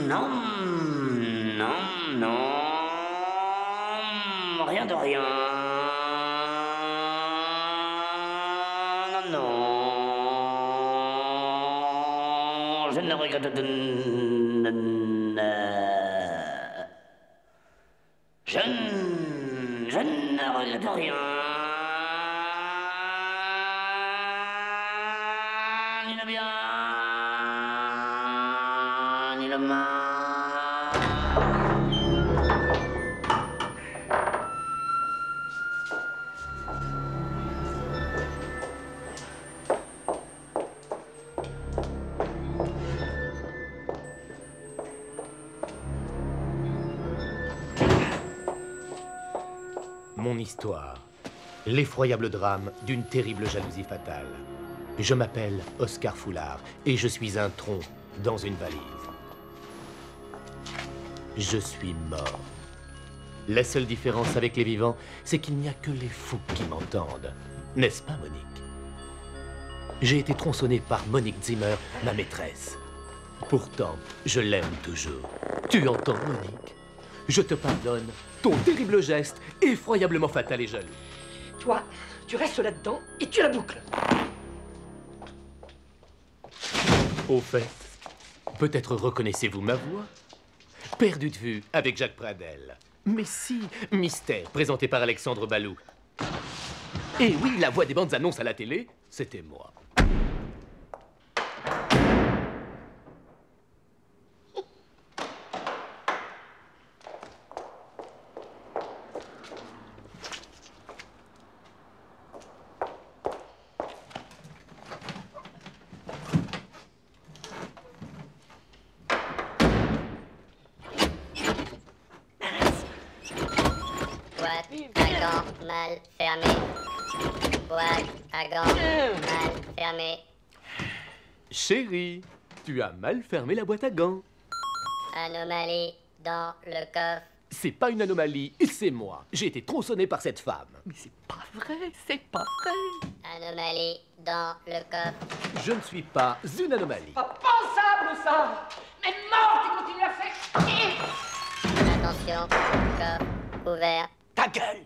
Non, non, non, rien de rien. Non, non, je ne regrette de... Je ne regrette rien. Ni le bien, ni le mal. Mon histoire, l'effroyable drame d'une terrible jalousie fatale. Je m'appelle Oscar Foulard et je suis un tronc dans une valise. Je suis mort. La seule différence avec les vivants, c'est qu'il n'y a que les fous qui m'entendent. N'est-ce pas, Monique? J'ai été tronçonné par Monique Zimmer, ma maîtresse. Pourtant, je l'aime toujours. Tu entends, Monique? Je te pardonne ton terrible geste, effroyablement fatal et jaloux. Toi, tu restes là-dedans et tu la boucles. Au fait, peut-être reconnaissez-vous ma voix? Perdu de vue avec Jacques Pradel. Mais si, Mystère, présenté par Alexandre Balou. Et oui, la voix des bandes annonces à la télé, c'était moi. Boîte à gants mal fermée. Boîte à gants mal fermée. Chérie, tu as mal fermé la boîte à gants. Anomalie dans le coffre. C'est pas une anomalie, c'est moi. J'ai été tronçonné par cette femme. Mais c'est pas vrai, c'est pas vrai. Anomalie dans le coffre. Je ne suis pas une anomalie. Pas pensable ça. Mais mort, tu continues à faire chier. Attention, coffre ouvert. Ta gueule.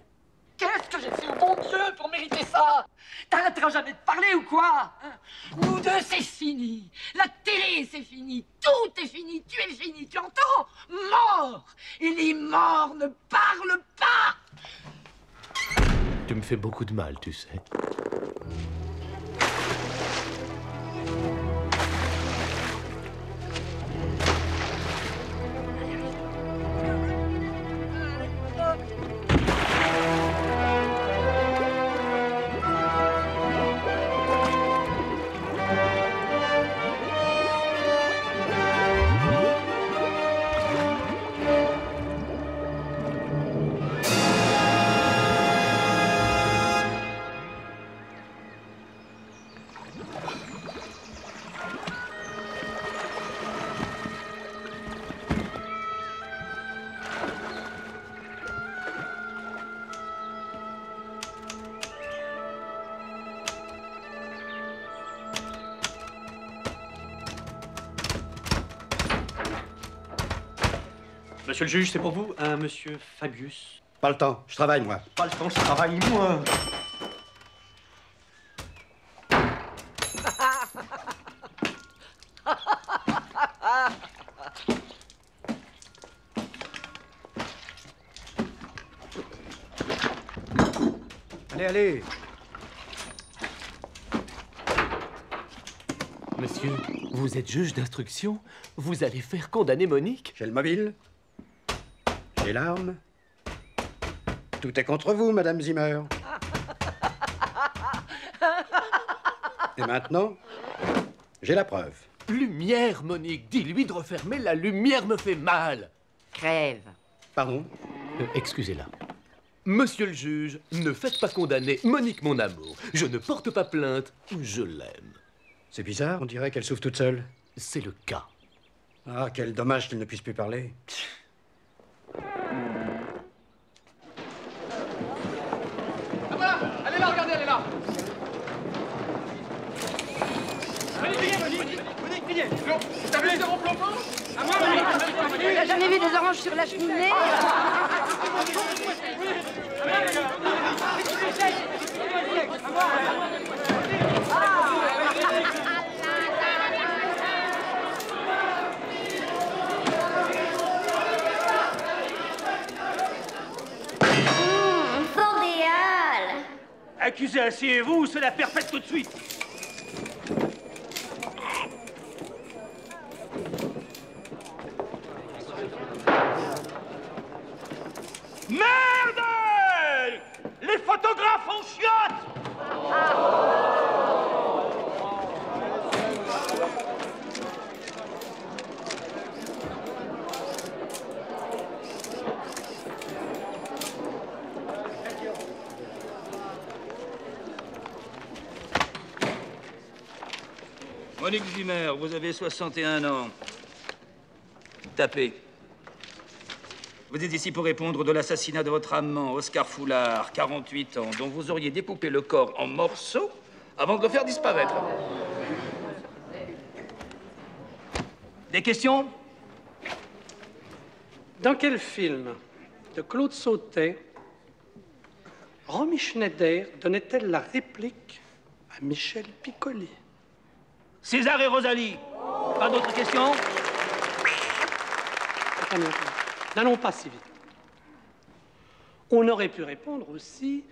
Qu'est-ce que j'ai fait au bon Dieu pour mériter ça? T'arrêteras jamais de parler ou quoi, hein? Nous deux, c'est fini. La télé, c'est fini. Tout est fini. Tu es fini. Tu entends? Mort. Et les morts ne parlent pas. Tu me fais beaucoup de mal, tu sais. Monsieur le juge, c'est pour vous, un monsieur Fabius. Pas le temps, je travaille, moi. Pas le temps, je travaille, moi. Allez, allez. Monsieur, vous êtes juge d'instruction? Vous allez faire condamner Monique? J'ai le mobile. J'ai l'arme. Tout est contre vous, Madame Zimmer. Et maintenant, j'ai la preuve. Lumière, Monique, dis-lui de refermer, la lumière me fait mal. Crève. Pardon? Excusez-la. Monsieur le juge, ne faites pas condamner Monique, mon amour. Je ne porte pas plainte, je l'aime. C'est bizarre, on dirait qu'elle souffre toute seule. C'est le cas. Ah, quel dommage qu'elle ne puisse plus parler. Ah voilà, elle est là, regardez, elle est là. Monique, Monique, Monique, Monique, Monique, t'as vu les zéros plombants? À moi, Monique. des oranges sur la cheminée. Fondéal. Accusé, asseyez-vous, c'est la perpète tout de suite. Merde! Les photographes ont chiotte! Monique Zimmer, vous avez 61 ans. Tapez. Vous êtes ici pour répondre de l'assassinat de votre amant, Oscar Foulard, 48 ans, dont vous auriez découpé le corps en morceaux avant de le faire disparaître. Des questions? Dans quel film de Claude Sautet, Romy Schneider donnait-elle la réplique à Michel Piccoli? César et Rosalie. Pas d'autres questions? Attendez. N'allons pas si vite. On aurait pu répondre aussi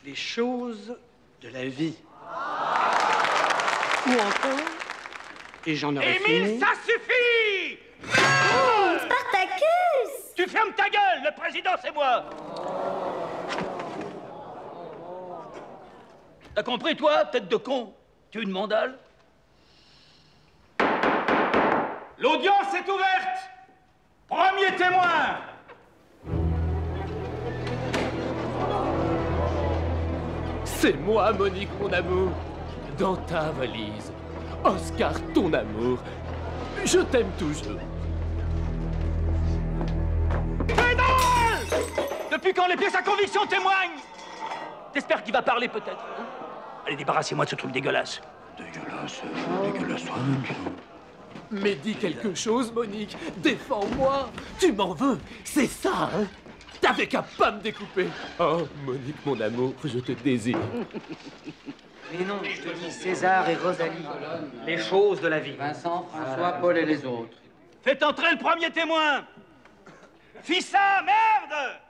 les choses de la vie. Ou encore, et j'en aurais Émile, fini... ça suffit! Spartacus! Tu fermes ta gueule, le président, c'est moi! T'as compris, toi, tête de con? Tu es une mandale? L'audience est ouverte! Premier témoin! C'est moi, Monique, mon amour. Dans ta valise. Oscar, ton amour. Je t'aime toujours. Pédale! Depuis quand les pièces à conviction témoignent? T'espères qu'il va parler, peut-être, hein? Allez, débarrassez-moi de ce truc dégueulasse. Dégueulasse, toi. Mais dis quelque chose, Monique. Défends-moi. Tu m'en veux. C'est ça, hein? T'avais qu'à pas me découper. Oh, Monique, mon amour, je te désire. Mais non, je te dis César et Rosalie. Les choses de la vie. Vincent, François, Paul et les autres. Faites entrer le premier témoin! Fissa, merde!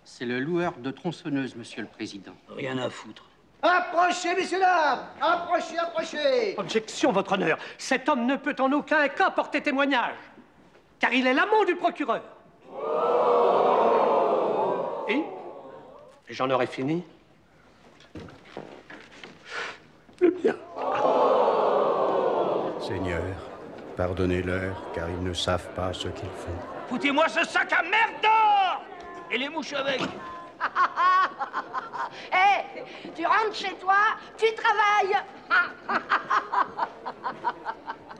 C'est le loueur de tronçonneuse, monsieur le président. Rien à foutre. Approchez, messieurs dames! Approchez, approchez! Objection, votre honneur. Cet homme ne peut en aucun cas porter témoignage, car il est l'amant du procureur. Et j'en aurais fini. Le mien. Seigneur, pardonnez-leur, car ils ne savent pas ce qu'ils font. Foutez-moi ce sac à merde d'or! Et les mouches avec! Hé, tu rentres chez toi, tu travailles.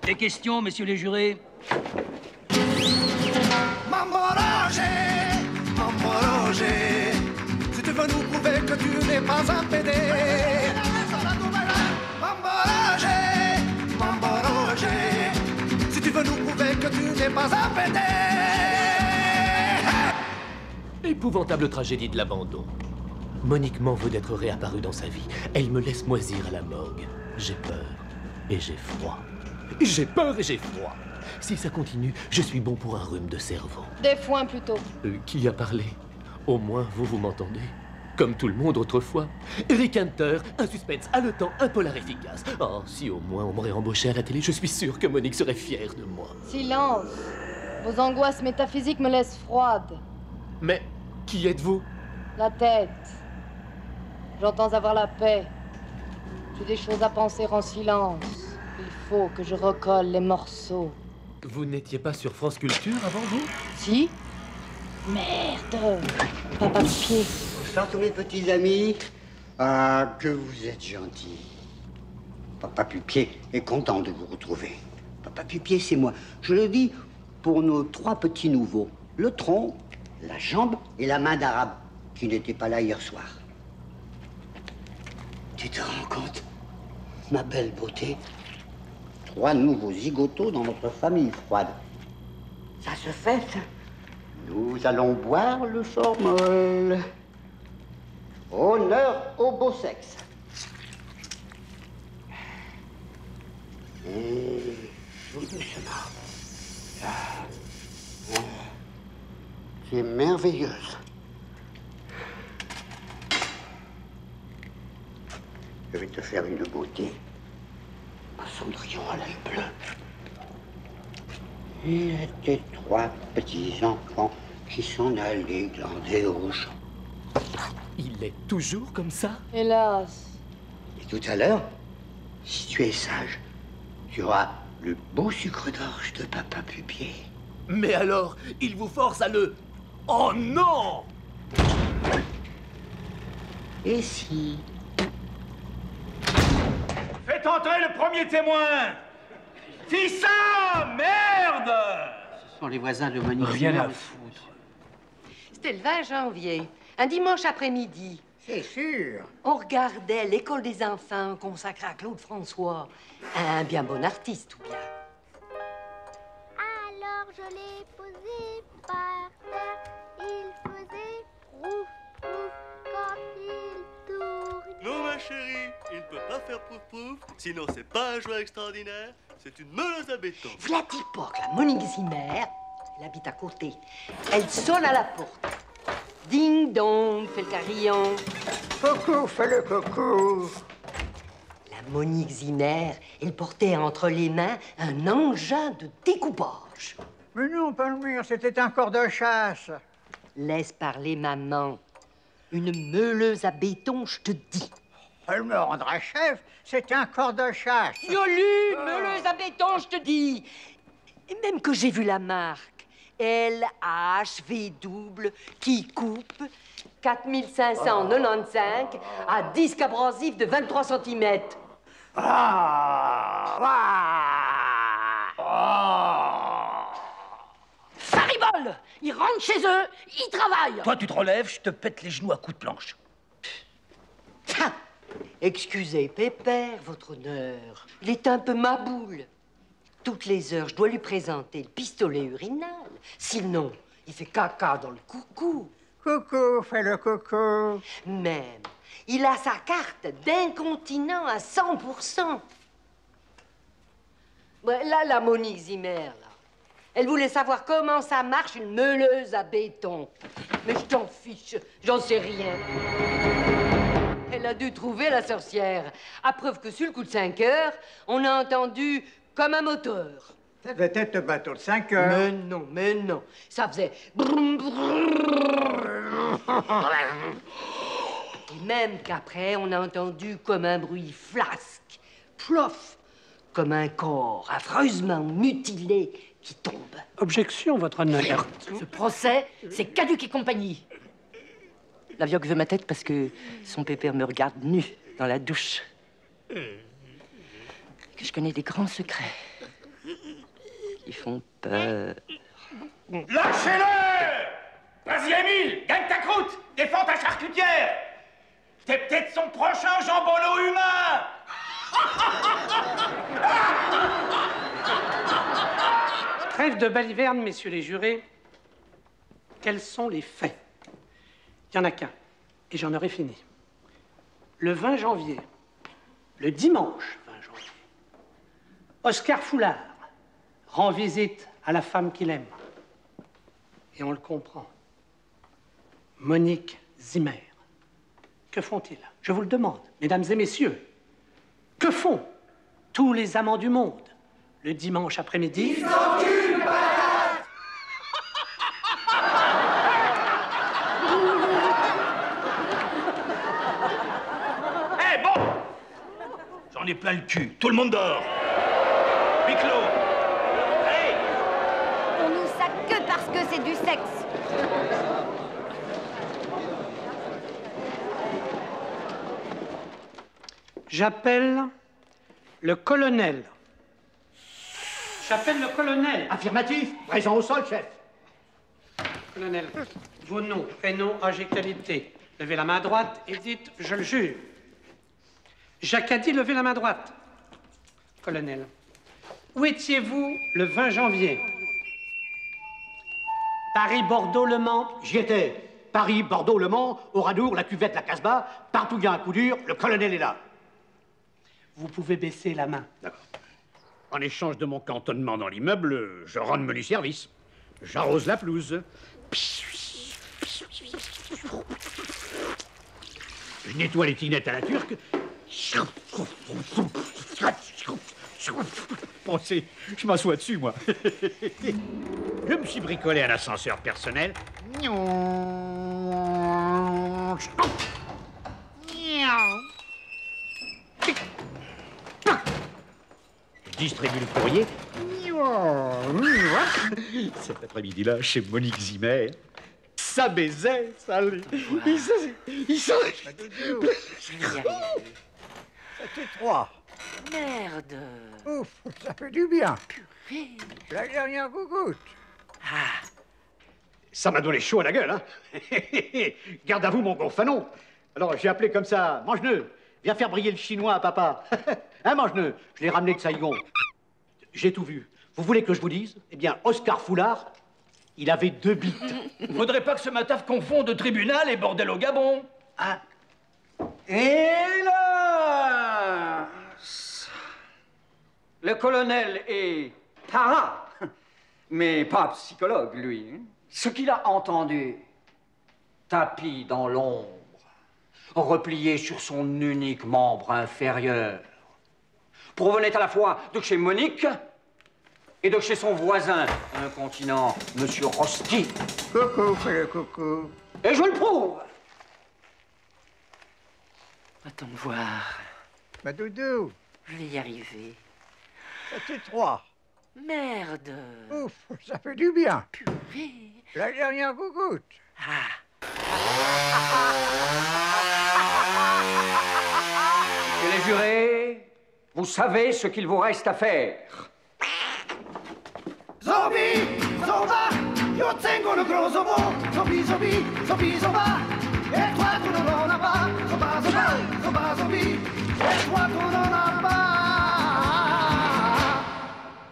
Des questions, messieurs les jurés? Mambo Roger, si tu veux nous prouver que tu n'es pas un PD. Mambo Roger, si tu veux nous prouver que tu n'es pas un PD. Épouvantable tragédie de l'abandon. Monique m'en veut d'être réapparue dans sa vie. Elle me laisse moisir à la morgue. J'ai peur et j'ai froid. J'ai peur et j'ai froid. Si ça continue, je suis bon pour un rhume de cerveau. Des foins plutôt. Qui a parlé? Au moins, vous m'entendez. Comme tout le monde autrefois. Rick Hunter, un suspense haletant, un polar efficace. Oh, si au moins on m'aurait embauché à la télé, je suis sûr que Monique serait fière de moi. Silence. Vos angoisses métaphysiques me laissent froide. Mais qui êtes-vous? La tête. J'entends avoir la paix. J'ai des choses à penser en silence. Il faut que je recolle les morceaux. Vous n'étiez pas sur France Culture avant vous? Si. Merde. Papa Pied. Bonsoir tous mes petits amis. Ah, que vous êtes gentils. Papa Pupier est content de vous retrouver. Papa Pupier, c'est moi. Je le dis pour nos 3 petits nouveaux. Le tronc, la jambe et la main d'arabe, qui n'étaient pas là hier soir. Tu te rends compte, ma belle beauté? 3 nouveaux zigotos dans notre famille froide. Ça se fait, ça? Nous allons boire le formol. Honneur au beau sexe. Et doucement. Tu es merveilleuse. Je vais te faire une beauté. Un cendrillon à l'œil bleu. Et tes trois petits-enfants qui s'en allaient glander au champ. Il est toujours comme ça? Hélas. Et tout à l'heure, si tu es sage, tu auras le beau sucre d'orge de Papa Pupier. Mais alors, il vous force à le... Oh non! Et si... Faites entrer le premier témoin! Fils ça! Merde! Ce sont les voisins de Monique. Rien Zimmer. à foutre. C'était le 20 janvier, un dimanche après-midi. C'est sûr. On regardait l'école des enfants consacrée à Claude François, un bien bon artiste ou bien. Alors je l'ai posé par terre, il faisait prouf, prouf quand il tournait. Non, ma chérie, il ne peut pas faire prouf-prouf, sinon c'est pas un joueur extraordinaire, c'est une meuleuse à béton. V'là l'époque, la Monique Zimmer, elle habite à côté. Elle sonne à la porte. Ding dong, fait le carillon. Coucou, fais le coucou. La Monique Zimmer, elle portait entre les mains un engin de découpage. Mais non, Palmyre, c'était un corps de chasse. Laisse parler maman. Une meuleuse à béton, je te dis. Elle me rendra chef, c'est un corps de chasse. Yolu, meuleuse à béton, je te dis. Et même que j'ai vu la marque. LHV qui coupe 4595 à disque abrasif de 23 cm. Faribole! Ils rentrent chez eux, ils travaillent. Toi, tu te relèves, je te pète les genoux à coups de planche. Ah, excusez, Pépère, votre honneur. Il est un peu ma boule. Toutes les heures, je dois lui présenter le pistolet urinal. Sinon, il fait caca dans le coucou. Coucou, fais le coucou. Même, il a sa carte d'incontinent à 100%. Ouais, là, la Monique Zimmer, là. Elle voulait savoir comment ça marche une meuleuse à béton. Mais je t'en fiche, j'en sais rien. Elle a dû trouver la sorcière. À preuve que sur le coup de 5 heures, on a entendu comme un moteur. Ça devait être le bateau de 5 heures. Mais non. Ça faisait... brum, brum. Et même qu'après, on a entendu comme un bruit flasque. Plof. Comme un corps affreusement mutilé qui tombe. Objection, votre honneur. Ce procès, c'est caduc et compagnie. La vioque veut ma tête parce que son pépère me regarde nu dans la douche. Que je connais des grands secrets qui font peur. Lâchez-le! Vas-y, Émile, gagne ta croûte, défends ta charcutière. T'es peut-être son prochain jambonneau humain. Trêve de baliverne, messieurs les jurés. Quels sont les faits? Il n'y en a qu'un, et j'en aurai fini. Le 20 janvier, le dimanche 20 janvier, Oscar Foulard rend visite à la femme qu'il aime. Et on le comprend. Monique Zimmer. Que font-ils? Je vous le demande, mesdames et messieurs. Que font tous les amants du monde le dimanche après-midi? Ils s'enculent, patate! Eh bon! J'en ai plein le cul. Tout le monde dort. Huis clos. Allez! On nous sac que parce que c'est du sexe. J'appelle le colonel. J'appelle le colonel. Affirmatif. Présent au sol, chef. Colonel, vos noms, prénoms, âge et qualité. Levez la main droite et dites « Je le jure ». Jacques a dit « Levez la main droite ». Colonel, où étiez-vous le 20 janvier? Paris-Bordeaux-Le Mans. J'y étais. Paris, Bordeaux, Le Mans, Oradour, la cuvette, la Casbah, partout il y a un coup dur, le colonel est là. Vous pouvez baisser la main. D'accord. En échange de mon cantonnement dans l'immeuble, je rends menu service. J'arrose la pelouse. Je nettoie les tinettes à la turque. Pensez, je m'assois dessus, moi. Je me suis bricolé un ascenseur personnel. Je distribue le courrier. Cet après-midi-là, chez Monique Zimmer, ça baisait, ça allait. Ils sont... C'était 3. Merde. Ouf, ça fait du bien. Purée. La dernière gougoute. Ça m'a donné chaud à la gueule, hein. Garde à vous, mon gros fanon. Alors, j'ai appelé comme ça, Mange-Neu, viens faire briller le chinois à papa. Hein, Mange-Neu, je l'ai ramené de Saigon. J'ai tout vu. Vous voulez que je vous dise? Eh bien, Oscar Foulard, il avait 2 bites. Faudrait pas que ce mataf confonde tribunal et bordel au Gabon. Ah. Hélas! Le colonel est parrain, mais pas psychologue, lui. Ce qu'il a entendu, tapis dans l'ombre, replié sur son unique membre inférieur, provenait à la fois de chez Monique et de chez son voisin, incontinent, Monsieur Rosti. Coucou, fais le coucou. Et je le prouve. Attends de voir. Ma doudou, Je vais y arriver. ça fait 3. Merde. Ouf, ça fait du bien. Purée. La dernière gougoute. Et les jurés, vous savez ce qu'il vous reste à faire. Zombie, Zoba, io tengo le gros zobo. Zombie, zombie, zombie, zoba. Et toi, tu n'en as pas. Zoba, zoba, zoba, zombie. Et toi, tu n'en as pas.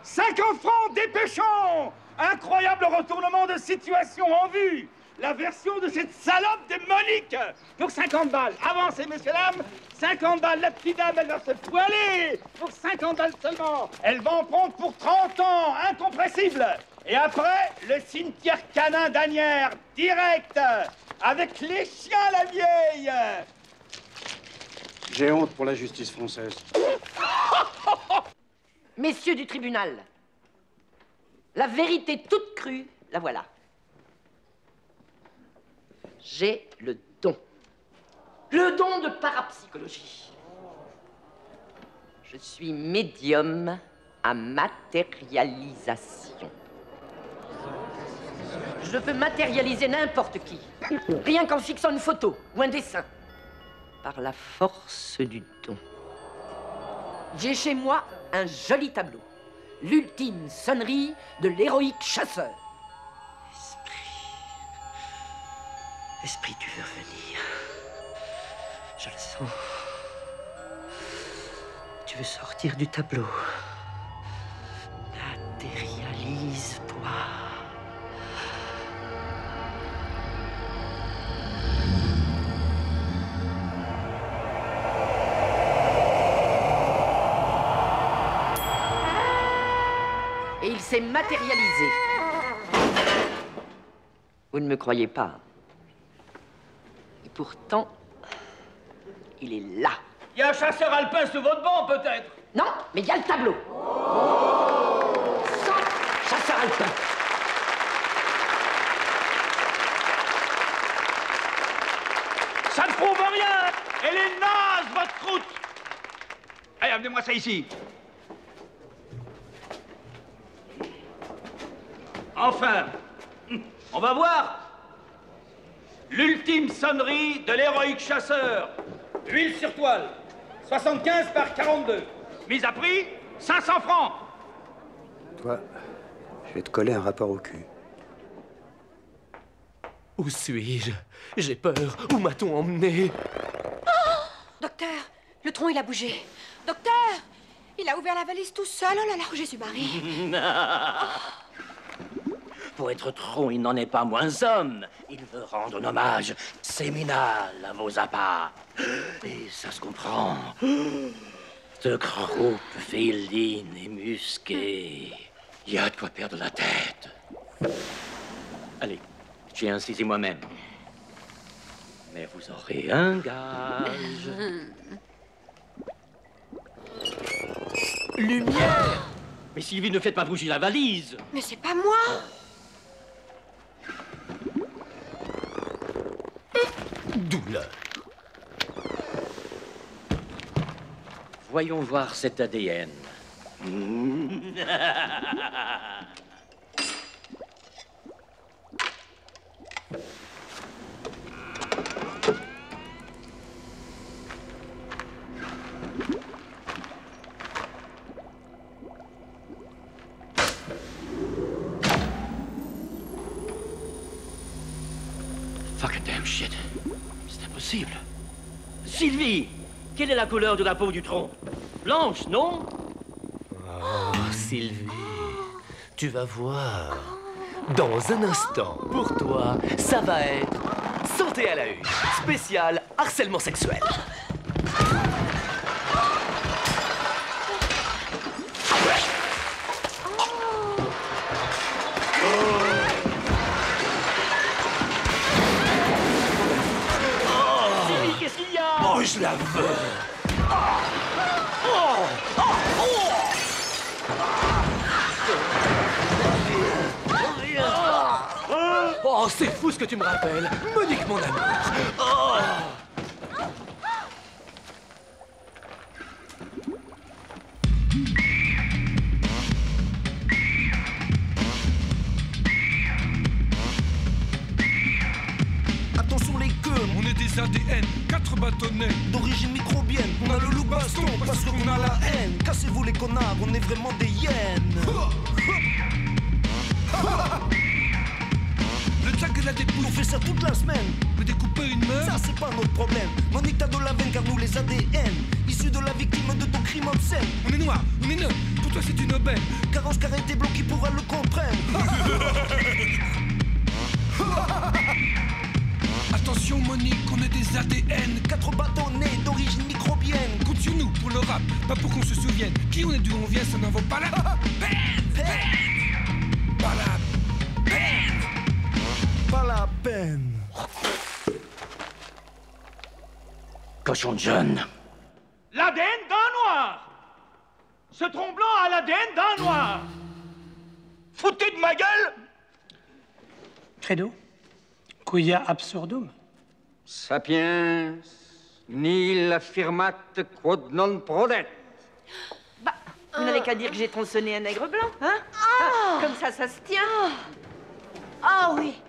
50 francs, dépêchons! Incroyable retournement de situation en vue! La version de cette salope de Monique! Pour 50 balles. Avancez, messieurs, dames! 50 balles, la petite dame, elle va se poiler! Pour 50 balles seulement! Elle va en prendre pour 30 ans, incompressible! Et après, le cimetière canin d'Anières, direct! Avec les chiens, la vieille! J'ai honte pour la justice française. Messieurs du tribunal, la vérité toute crue, la voilà. J'ai le don. Le don de parapsychologie. Je suis médium à matérialisation. Je peux matérialiser n'importe qui, rien qu'en fixant une photo ou un dessin, par la force du don. J'ai chez moi un joli tableau, l'ultime sonnerie de l'héroïque chasseur. Esprit, tu veux venir? Je le sens. Tu veux sortir du tableau. Matérialise-toi. Et il s'est matérialisé. Vous ne me croyez pas? Et pourtant, il est là. Il y a un chasseur alpin sous votre banc, peut-être? Non, mais il y a le tableau. Sans chasseur alpin. Ça ne prouve rien! Elle est naze, votre croûte! Allez, amenez-moi ça ici. Enfin, on va voir. L'ultime sonnerie de l'héroïque chasseur. Huile sur toile. 75 par 42. Mise à prix, 500 francs. Toi, je vais te coller un rapport au cul. Où suis-je? J'ai peur. Où m'a-t-on emmené? Docteur, le tronc, il a bougé. Docteur, il a ouvert la valise tout seul. Oh là là, Jésus-Marie. Pour être tron, il n'en est pas moins homme. Il veut rendre un hommage séminal à vos appâts. Et ça se comprend. De croupe, féline et musquée. Il y a de quoi perdre la tête. Allez, j'ai incisé moi-même. Mais vous aurez un gage. Lumière! Mais Sylvie, ne faites pas bouger la valise! Mais c'est pas moi! Douleur. Voyons voir cet ADN. Fucking damn shit. C'est impossible. Sylvie! Quelle est la couleur de la peau du tronc? Blanche, non? Oh, Sylvie, tu vas voir. Dans un instant, pour toi, ça va être Santé à la une, spécial harcèlement sexuel. Sylvie, qu'est-ce qu'il y a? Oh, je la veux. Oh, c'est fou ce que tu me rappelles. Monique, mon amour. Oh. Attention les gueux, on est des ADN, 4 bâtonnets d'origine microbienne. On a le loup baston parce qu'on a la haine. Cassez-vous les connards, on est vraiment des hyènes. Le jack et la dépouille, on fait ça toute la semaine. Mais découper une meuf, ça c'est pas notre problème. Monique t'as de la veine car nous les ADN, issus de la victime de ton crime obscène. On est noirs, on est neufs, pour toi c'est une aubaine. Carence carré t'es blanc qui pourra le comprendre. Attention Monique, on est des ADN, 4 bâtonnets d'origine microbienne. Compte sur nous pour le rap, pas pour qu'on se souvienne. Qui on est, d'où on vient, ça n'en vaut pas la peine. Pas la peine. Pas la peine. Cochon de jeune. L'ADN d'un noir. Ce tronc blanc a l'ADN d'un noir. Foutez de ma gueule. Credo? Quia absurdum? Sapiens, nil affirmat quod non prodet. Bah, vous n'avez qu'à dire que j'ai tronçonné un nègre blanc, hein? Ah, comme ça se tient. Ah oui.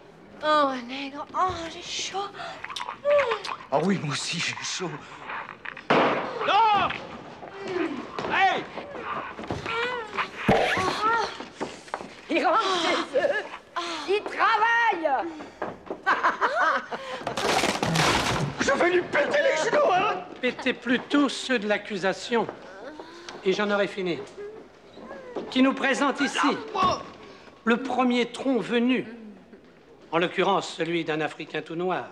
Oh, un nègre. Oh, j'ai chaud. Ah oui, moi aussi j'ai chaud. Non! Hey! Il rentre chez eux. Il travaille. Je vais lui péter les genoux, hein! Pétez plutôt ceux de l'accusation. Et j'en aurai fini. Qui nous présente ici le premier tronc venu, en l'occurrence celui d'un Africain tout noir,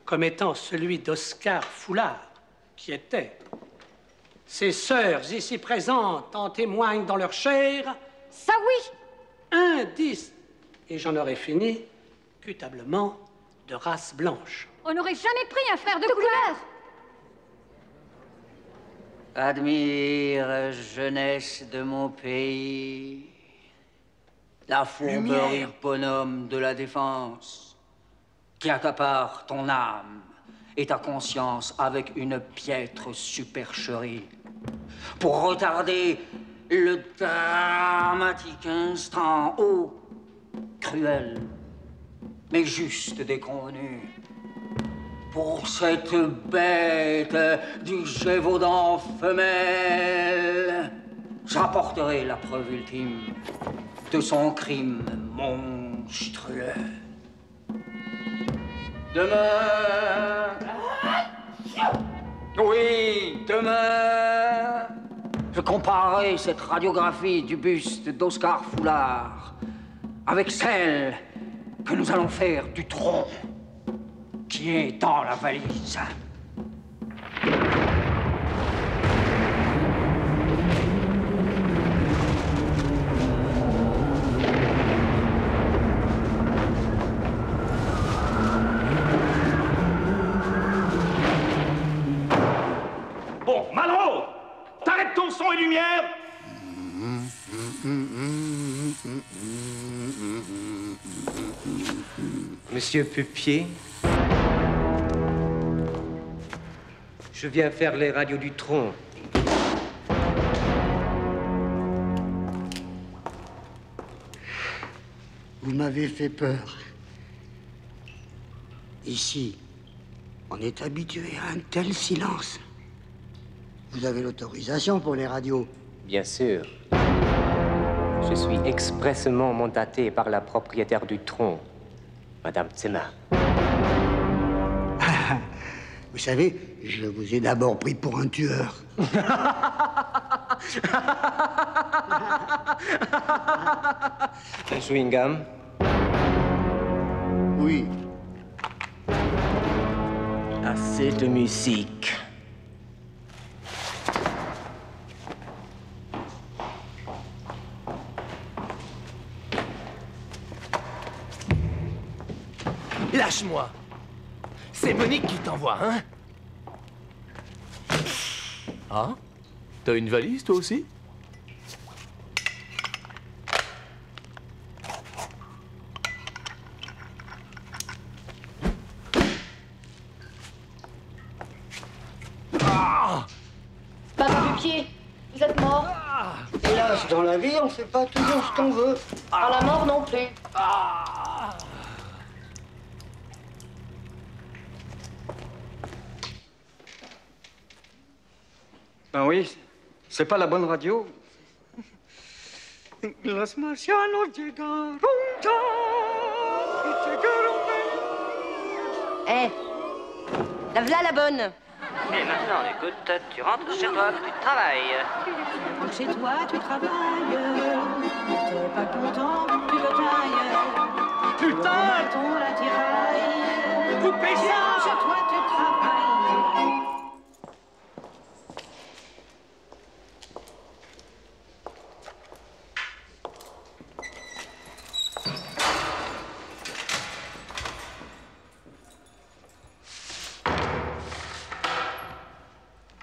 comme étant celui d'Oscar Foulard, qui était. Ses sœurs ici présentes en témoignent dans leur chair. Ça oui! Indice, et j'en aurai fini, cutablement, de race blanche. On n'aurait jamais pris un frère de couleur. Admire, jeunesse de mon pays, la fourberie bonhomme de la défense, qui accapare ton âme et ta conscience avec une piètre supercherie, pour retarder le dramatique instant, cruel, mais juste déconvenu. Pour cette bête du Gévaudan femelle, j'apporterai la preuve ultime de son crime monstrueux. Demain, oui, demain, je comparerai cette radiographie du buste d'Oscar Foulard avec celle que nous allons faire du tronc qui est dans la valise. Bon, Malraux, t'arrêtes ton son et lumière. Monsieur Pupier, je viens faire les radios du tronc. Vous m'avez fait peur. Ici, on est habitué à un tel silence. Vous avez l'autorisation pour les radios? Bien sûr. Je suis expressément mandaté par la propriétaire du tronc, Madame Zimmer. Vous savez, je vous ai d'abord pris pour un tueur. Un chewing-gum? Oui. Assez de musique. Lâche-moi. C'est Monique qui t'envoie, hein? Ah? T'as une valise, toi aussi? Papa Pupier, vous êtes mort? Hélas, dans la vie, on fait pas toujours ce qu'on veut. À la mort non plus. Ben oui, c'est pas la bonne radio. Los marcianos llegaron ya y llegaron Eh, la voilà la bonne. Et maintenant, écoute, tu rentres chez toi, tu travailles. Tu rentres chez toi, tu travailles. T'es pas content, tu le tailles. Putain! Ton l'attirail. Coupez ça! Viens chez toi, tu travailles.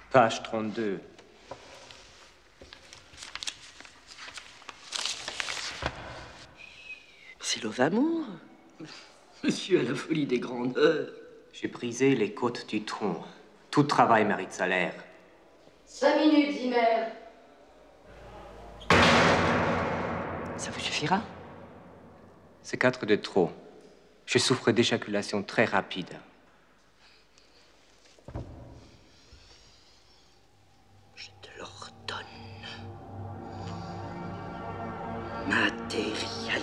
Page 32. C'est l'Ovamour. Monsieur a la folie des grandeurs. J'ai brisé les côtes du tronc. Tout travail mérite salaire. 5 minutes, Zimmer. Ça vous suffira? C'est 4 de trop. Je souffre d'éjaculation très rapide. Matérialise-toi.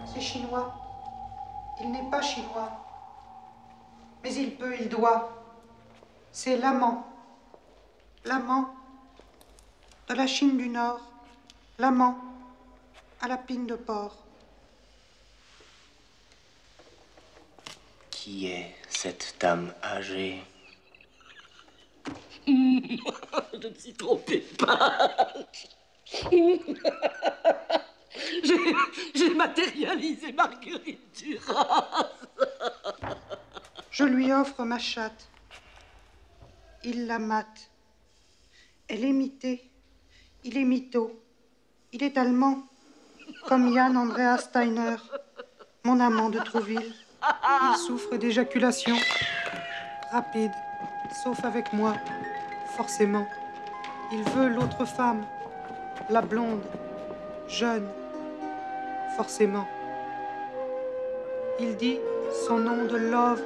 C'est chinois. Il n'est pas chinois. Mais il peut, il doit. C'est l'amant. L'amant de la Chine du Nord. L'amant à la pine de porc. Qui est cette dame âgée? Je ne s'y trompais pas. J'ai matérialisé Marguerite Duras. Je lui offre ma chatte. Il la mate. Elle est mitée. Il est mytho. Il est allemand, comme Jan Andreas Steiner, mon amant de Trouville. Il souffre d'éjaculation rapide, sauf avec moi, forcément. Il veut l'autre femme, la blonde, jeune, forcément. Il dit son nom de love,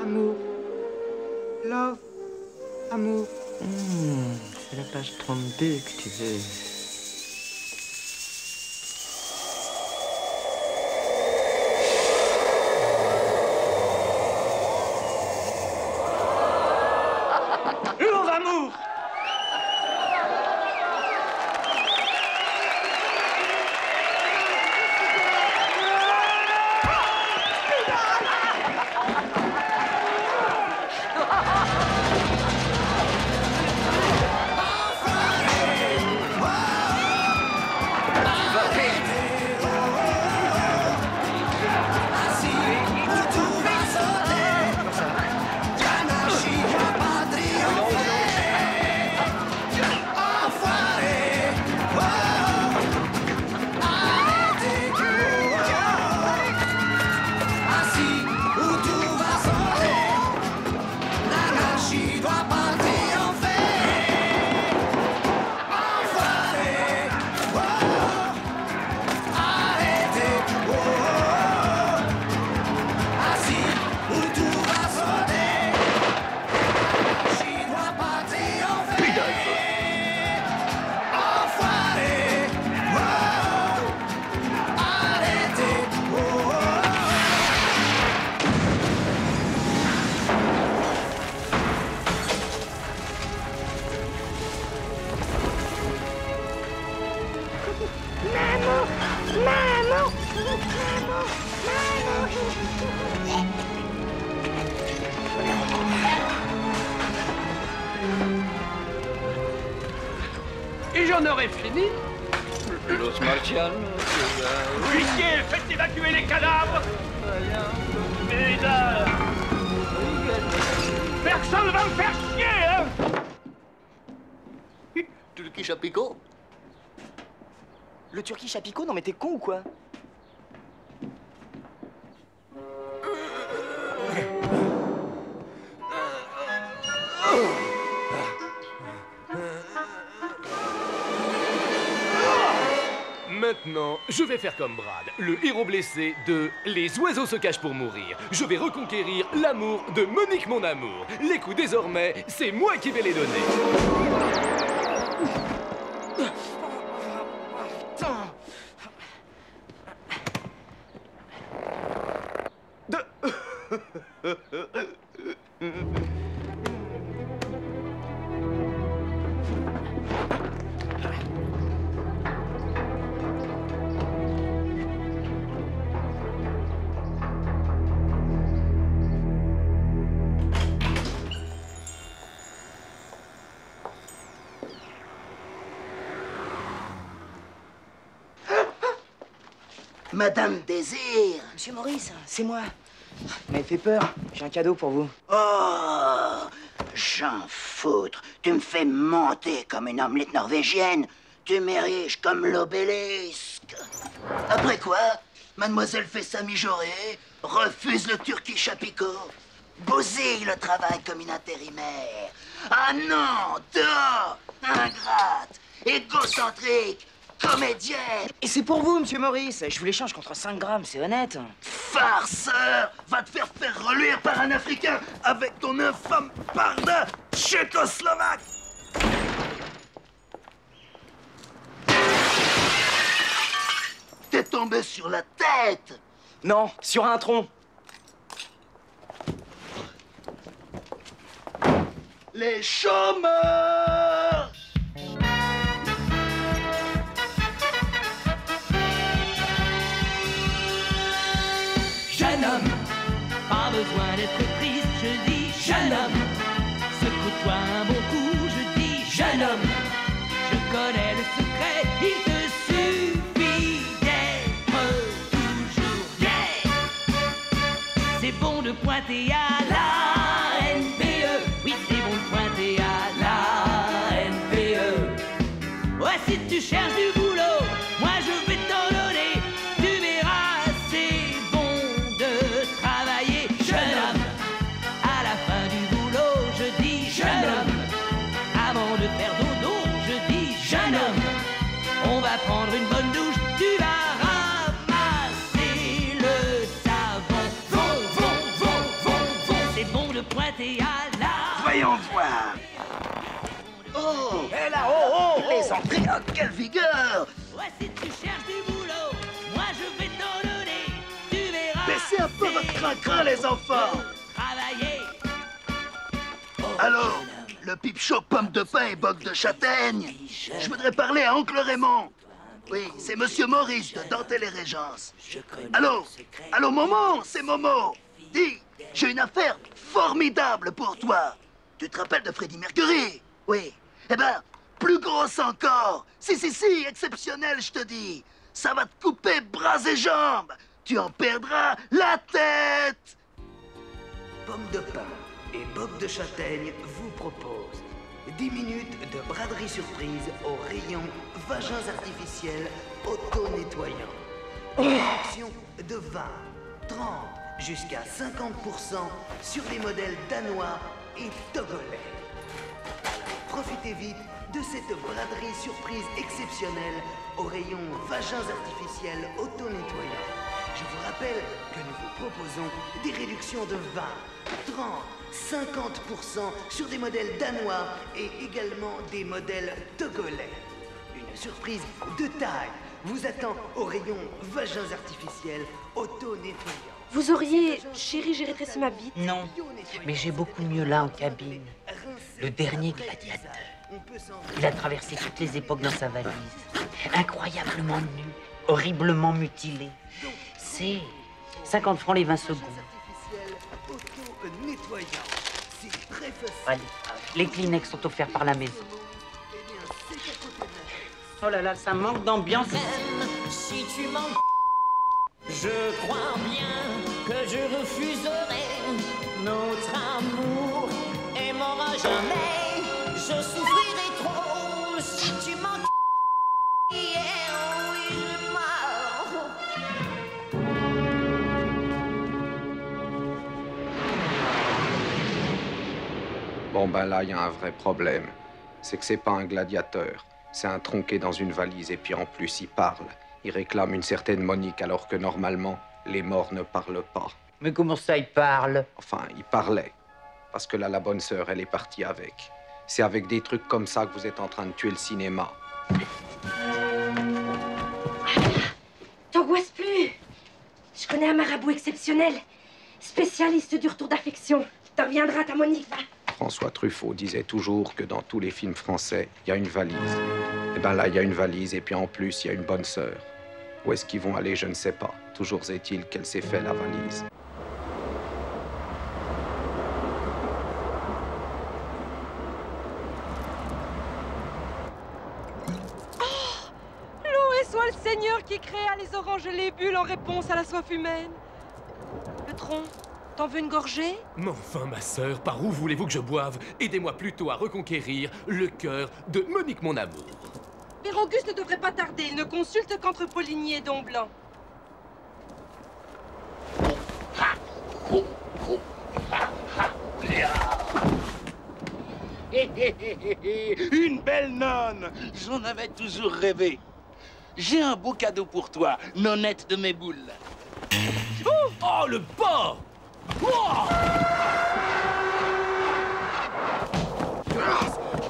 amour. Love, amour. C'est la page 32 que tu veux. j'en aurais fini. Los Martianos. Huissier, faites évacuer les cadavres. Putain. Personne va me faire chier, hein. Turkish Apico? Le Turkish Apico? Non mais t'es con ou quoi? Maintenant, je vais faire comme Brad, le héros blessé de Les oiseaux se cachent pour mourir. Je vais reconquérir l'amour de Monique mon amour. Les coups désormais, c'est moi qui vais les donner. Madame Désir. Monsieur Maurice, c'est moi. Vous m'avez fait peur. J'ai un cadeau pour vous. Oh, j'en foutre. Tu me fais monter comme une omelette norvégienne. Tu m'ériges comme l'obélisque. Après quoi, mademoiselle fait sa mijaurée, refuse le Turkish Apico, bousille le travail comme une intérimaire. Ah non, dehors, ingrate, égocentrique, comédienne. Et c'est pour vous, monsieur Maurice. Je vous l'échange contre 5 grammes, c'est honnête. Farceur, va te faire reluire par un Africain avec ton infâme pardin tchécoslovaque. T'es tombé sur la tête. Non, sur un tronc. Les chômeurs. Jeune homme, pas besoin d'être triste, je dis jeune homme. Secoue-toi un bon coup, je dis jeune homme. Je connais le secret, il te suffit d'être toujours gay. C'est bon de pointer à la NPE, oui c'est bon de pointer à la NPE. Ouais, si tu cherches du boulot, moi je vais t'en donner. Tu verras, c'est bon de travailler. Jeune homme, à la fin du boulot, je dis jeune homme. Avant de faire dodo, je dis jeune homme. On va prendre une bonne douche, tu vas ramasser le savon. Von, c'est bon de pointer à la... Voyons voir. Oh, hé là, oh. Les entrées, oh, quelle vigueur. Ouais, si tu cherches du boulot, moi je vais t'en donner. Tu verras. Baissez un peu votre crin-crin, les enfants. Travailler. Allô, le pipe chaud, pomme de pain et boc de châtaigne. Je voudrais parler à Oncle Raymond. Oui, c'est Monsieur Maurice de Dentelle et Régence. Allô, allô, Momo, c'est Momo. Dis, j'ai une affaire formidable pour toi. Tu te rappelles de Freddie Mercury? Oui. Eh ben, plus grosse encore. Si, exceptionnel, je te dis. Ça va te couper bras et jambes. Tu en perdras la tête. Pomme de pain et boc de châtaigne vous propose 10 minutes de braderie surprise au rayon vagins artificiels auto-nettoyants. Réduction de 20, 30 jusqu'à 50% sur les modèles danois et togolais. Profitez vite de cette braderie surprise exceptionnelle au rayon vagins artificiels auto-nettoyants. Je vous rappelle que nous vous proposons des réductions de 20, 30, 50% sur des modèles danois et également des modèles togolais. Une surprise de taille vous attend au rayon vagins artificiels auto-nettoyants. Vous auriez... Chérie, j'ai rétréci ma bite. Non, mais j'ai beaucoup mieux là en cabine. Le dernier gladiateur. Il a traversé toutes les époques dans sa valise. Incroyablement nu, horriblement mutilé. C'est 50 francs les 20 secondes. Allez, les Kleenex sont offerts par la maison. Oh là là, ça manque d'ambiance. Si tu manques, je crois bien que je refuserai. Notre amour aimant à jamais. Je souffrirai trop si tu manques. Bon ben là, il y a un vrai problème. C'est que c'est pas un gladiateur. C'est un tronqué dans une valise et puis en plus, il parle. Il réclame une certaine Monique alors que normalement, les morts ne parlent pas. Mais comment ça, il parle? Enfin, il parlait. Parce que là, la bonne sœur, elle est partie avec. C'est avec des trucs comme ça que vous êtes en train de tuer le cinéma. T'angoisse plus. Je connais un marabout exceptionnel, spécialiste du retour d'affection. T'en reviendras, ta Monique, va. François Truffaut disait toujours que dans tous les films français, il y a une valise. Et ben là, il y a une valise et puis en plus, il y a une bonne sœur. Où est-ce qu'ils vont aller, je ne sais pas. Toujours est-il qu'elle s'est fait la valise. Loué soit le Seigneur qui créa les oranges et les bulles en réponse à la soif humaine. Le tronc, t'en veux une gorgée? Mais enfin, ma sœur, par où voulez-vous que je boive? Aidez-moi plutôt à reconquérir le cœur de Monique, mon amour. Père Auguste ne devrait pas tarder. Il ne consulte qu'entre Poligny et Don Blanc. Une belle nonne. J'en avais toujours rêvé. J'ai un beau cadeau pour toi, nonnette de mes boules. Oh, le porc! Oh!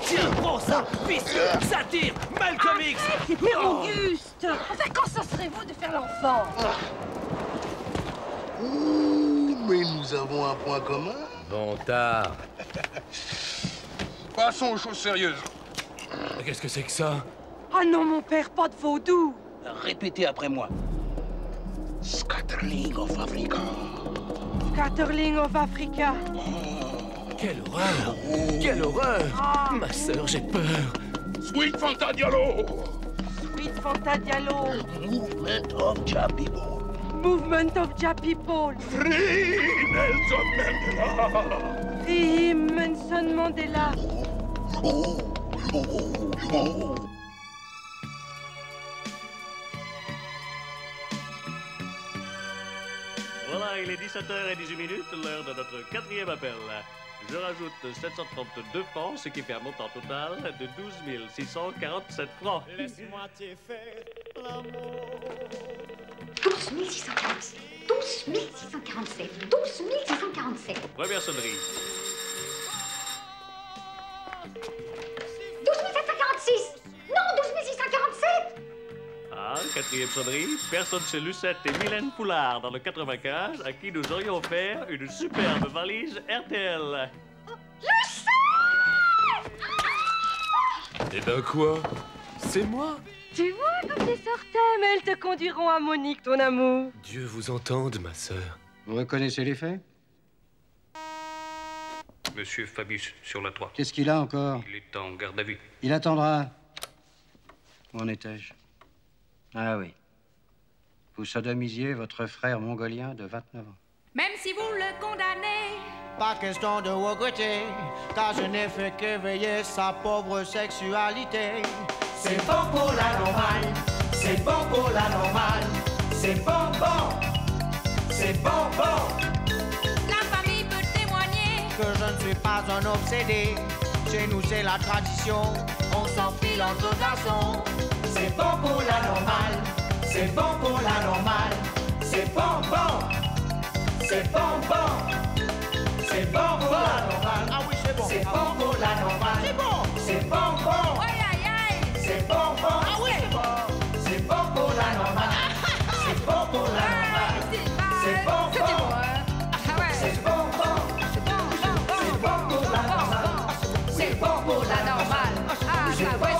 Tiens, prends ça, vicieux, satire, Malcolm X! Père Auguste! Enfin, quand ça serait vous de faire l'enfant? Ouh, mais nous avons un point commun. Bon tard. Passons aux choses sérieuses. Qu'est-ce que c'est que ça? Ah non, mon père, pas de vaudou! Répétez après moi. Scatterling of Africa. Scatterling of Africa. Quelle horreur! Quelle horreur! Ma sœur, j'ai peur. Sweet Fanta Diallo. Sweet Fanta Diallo. Movement of Ja People. Movement of Ja People. Free Nelson Mandela. Free Nelson Mandela. Voilà, il est 17h18, l'heure de notre quatrième appel. Je rajoute 732 francs, ce qui fait un montant total de 12 647 francs. Laisse-moi t'y faire l'amour. 12 647. 12 647. 12 647. Première sonnerie. 12 746. Non, 12 647. Ah, quatrième sonnerie. Personne chez Lucette et Mylène Poulard dans le 95 à qui nous aurions offert une superbe valise RTL. Eh ben quoi? C'est moi? Tu vois comme t'es sortais, mais elles te conduiront à Monique, ton amour. Dieu vous entende, ma sœur. Vous reconnaissez les faits? Monsieur Fabius, sur la 3. Qu'est-ce qu'il a encore? Il est en garde à vue. Il attendra. Où en étais-je? Ah oui. Vous sodomisiez votre frère mongolien de 29 ans. Même si vous le condamnez, Pas question de regretter, car je n'ai fait qu'éveiller sa pauvre sexualité. C'est bon pour la normale, c'est bon pour la normale, c'est bon, c'est bon, la famille peut témoigner que je ne suis pas un obsédé. Chez nous, c'est la tradition, on s'enfile entre garçons. C'est bon pour la normale, c'est bon pour la normale, c'est bon, c'est bon, c'est bon pour la normale. Ah oui, c'est bon. C'est bon pour la normale. C'est bon. C'est bon. C'est bon. Ah oui, c'est bon. C'est bon pour la normale. C'est bon pour la normale. C'est bon. C'est bon. C'est bon pour la normale. C'est bon pour la normale. C'est bon.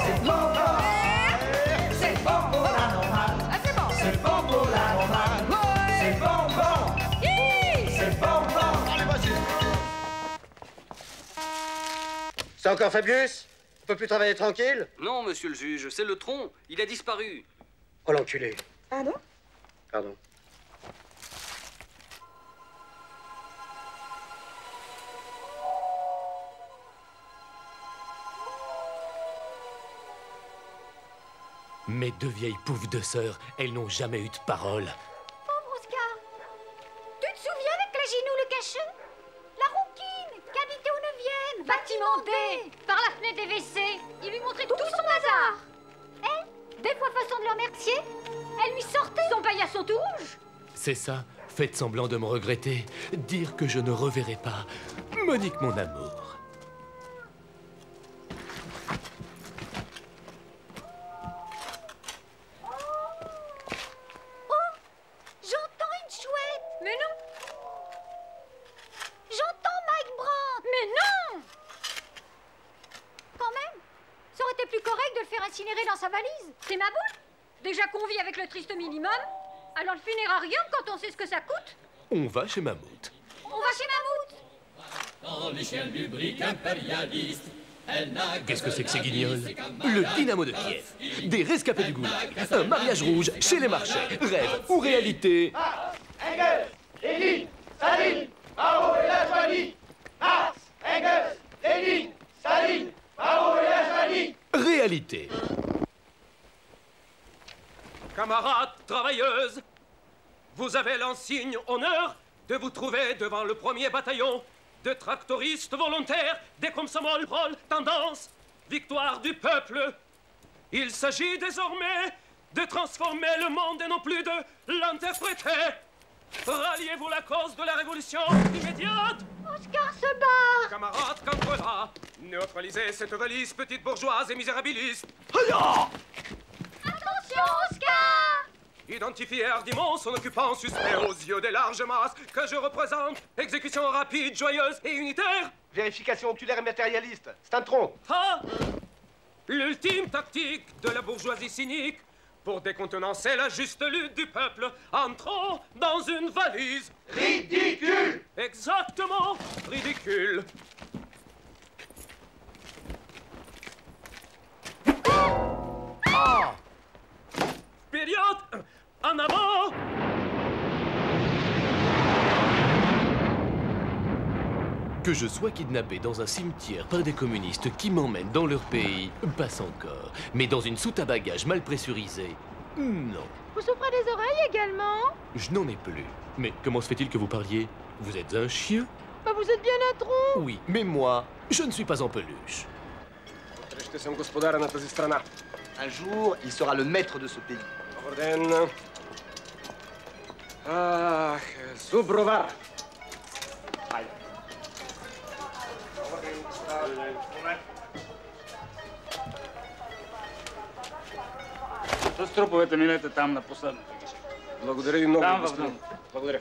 C'est bon. C'est bon pour la normale. C'est bon pour la normale. C'est bon. C'est bon. Allez, vas-y. C'est encore Fabius? peux plus travailler tranquille? Non, monsieur le juge, c'est le tronc. Il a disparu. Oh, l'enculé. Pardon? Pardon. Mes deux vieilles poufs de sœurs, elles n'ont jamais eu de parole. Pauvre Oscar. Tu te souviens avec la Ginou le cachot? La rouquine qui habitait au 9e. Bâtiment D. Par la fenêtre des WC. Il lui montrait tout son bazar. Elle, des fois façon de le remercier, elle lui sortait son paillasson tout rouge. C'est ça, faites semblant de me regretter. Dire que je ne reverrai pas Monique, mon amour. J'entends une chouette. Mais non. J'entends Mike Brandt. Mais non. Quand même, ça aurait été plus correct de le faire incinérer dans sa valise. C'est ma boule. Déjà qu'on vit avec le triste minimum, alors le funérarium quand on sait ce que ça coûte. On va chez Mammouth. On va chez Mammouth. Dans l'échelle du brick impérialiste, elle n'a Qu'est-ce que c'est que ces guignols? Le Dynamo de Kiev, des rescapés du goulag, un mariage rouge chez les marchés, rêve ou réalité? Engels, Lénine, Staline, Mao et la Jvanie. Marx, Engels, Lénine, Staline, Mao et la Jvanie. Réalité. Camarades travailleuses, vous avez l'insigne honneur de vous trouver devant le 1er bataillon de tractoristes volontaires des komsomol prol tendance, victoire du peuple. Il s'agit désormais de transformer le monde et non plus de l'interpréter. Ralliez-vous la cause de la révolution immédiate. Oscar se barre. Camarades cancrelats, neutralisez cette valise petite bourgeoise et misérabiliste. Attention, Oscar. Identifiez hardiment son occupant suspect aux yeux des larges masses que je représente. Exécution rapide, joyeuse et unitaire. Vérification oculaire et matérialiste. C'est un tronc. Ah! L'ultime tactique de la bourgeoisie cynique pour décontenancer la juste lutte du peuple entrant dans une valise. Ridicule! Exactement, ridicule. Ah! Période, en avant! Que je sois kidnappé dans un cimetière par des communistes qui m'emmènent dans leur pays, passe encore. Mais dans une soute à bagages mal pressurisée, non. Vous souffrez des oreilles également? Je n'en ai plus. Mais comment se fait-il que vous parliez? Vous êtes un chien? Bah vous êtes bien un tronc. Oui, mais moi, je ne suis pas en peluche. Un jour, il sera le maître de ce pays. Ah, Zubrovar. С труповете минете там на последното. Благодаря ви много, Там в господин. дъното. Благодаря.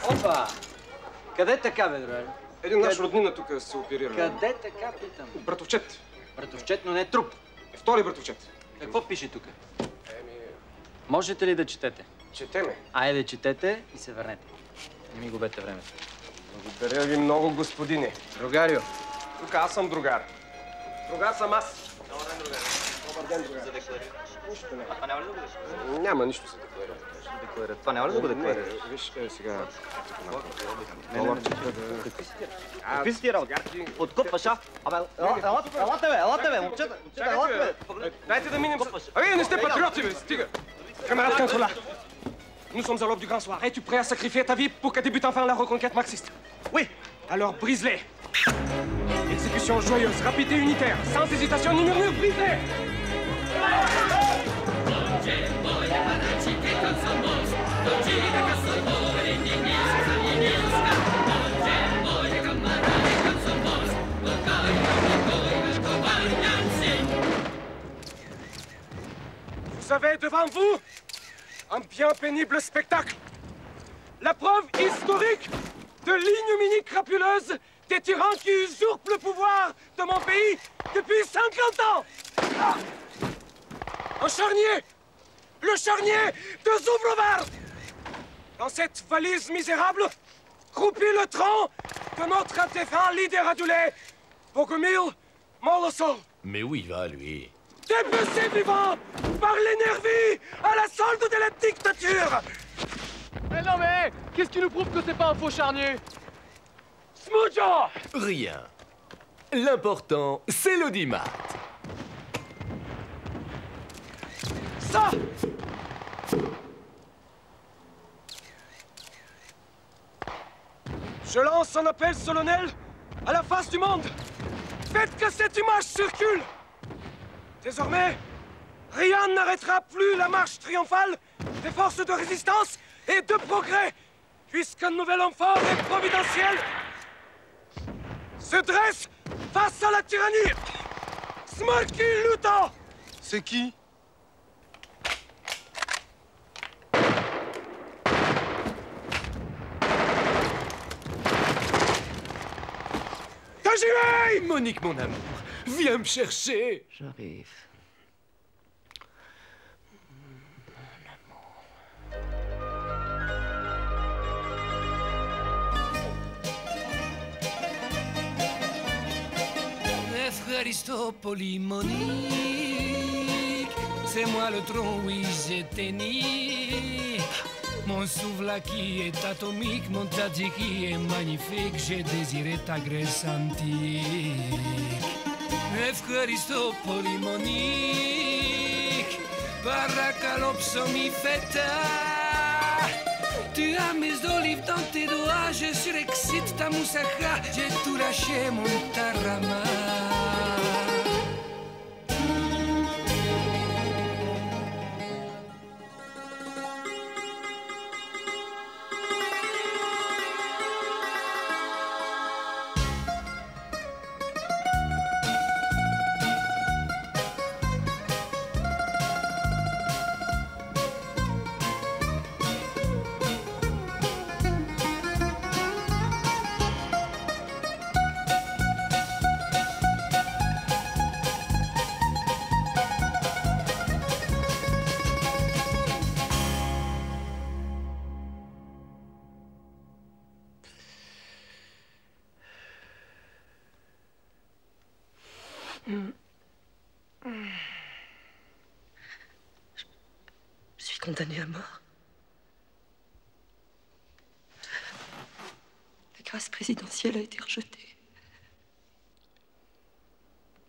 Опа! Къде така, бе, другаре? Един наш роднина тук се оперира. Къде така, питам? Братовчет. Братовчет, но не труп. Втори братовчет. Какво пише тук? Можете ли да четете? Четеме. Айде, четете и се върнете. Не ми губете времето. Благодаря ви много, господине. Другарио. Тук аз съм другар. Другар съм аз. Добър ден, другар. Нищо не. Това няма ли да го декларира? Няма нищо се декларира. Декларира. Това няма ли да го декларира? Виж, сега... Какви си ти работи? Откупваш, а? Абе, елате, бе, момчета, елате, бе. Дайте да минем... Абе, не сте патриоти, бе, стига. Camarade Cancola, nous sommes à l'aube du grand soir. Es-tu prêt à sacrifier ta vie pour que débute enfin la reconquête marxiste? Oui. Alors brise-les. Exécution joyeuse, rapide et unitaire, sans hésitation ni murmure, brise-les. Vous avez devant vous un bien pénible spectacle. La preuve historique de l'ignominie crapuleuse des tyrans qui usurpent le pouvoir de mon pays depuis 50 ans. Ah. Un charnier, le charnier de Zubrovar. dans cette valise misérable, croupit le tronc de notre défunt leader adulé, Bogomil Molosov. Mais où il va, lui? Dépecé vivant par l'énergie à la solde de la dictature. Mais non mais, qu'est-ce qui nous prouve que c'est pas un faux charnier? Smoujo! Rien. L'important, c'est l'audimat. Ça! Je lance un appel solennel à la face du monde. Faites que cette image circule. Désormais, rien n'arrêtera plus la marche triomphale des forces de résistance et de progrès, puisqu'un nouvel homme fort et providentiel se dresse face à la tyrannie. Smolky Luto! C'est qui? Tajirei! Monique, mon amour, viens me chercher. J'arrive. Efcharistopoli Monique, c'est moi le tronc, oui, j'étais né. Mon souffle qui est atomique, mon tadji qui est magnifique, j'ai désiré ta graisse antique. Efcharistopoli Monique, parakalopsomi feta. Tu as mes olives dans tes doigts, je surexcite ta moussaka, j'ai tout lâché mon tarama. Je suis condamnée à mort. La grâce présidentielle a été rejetée.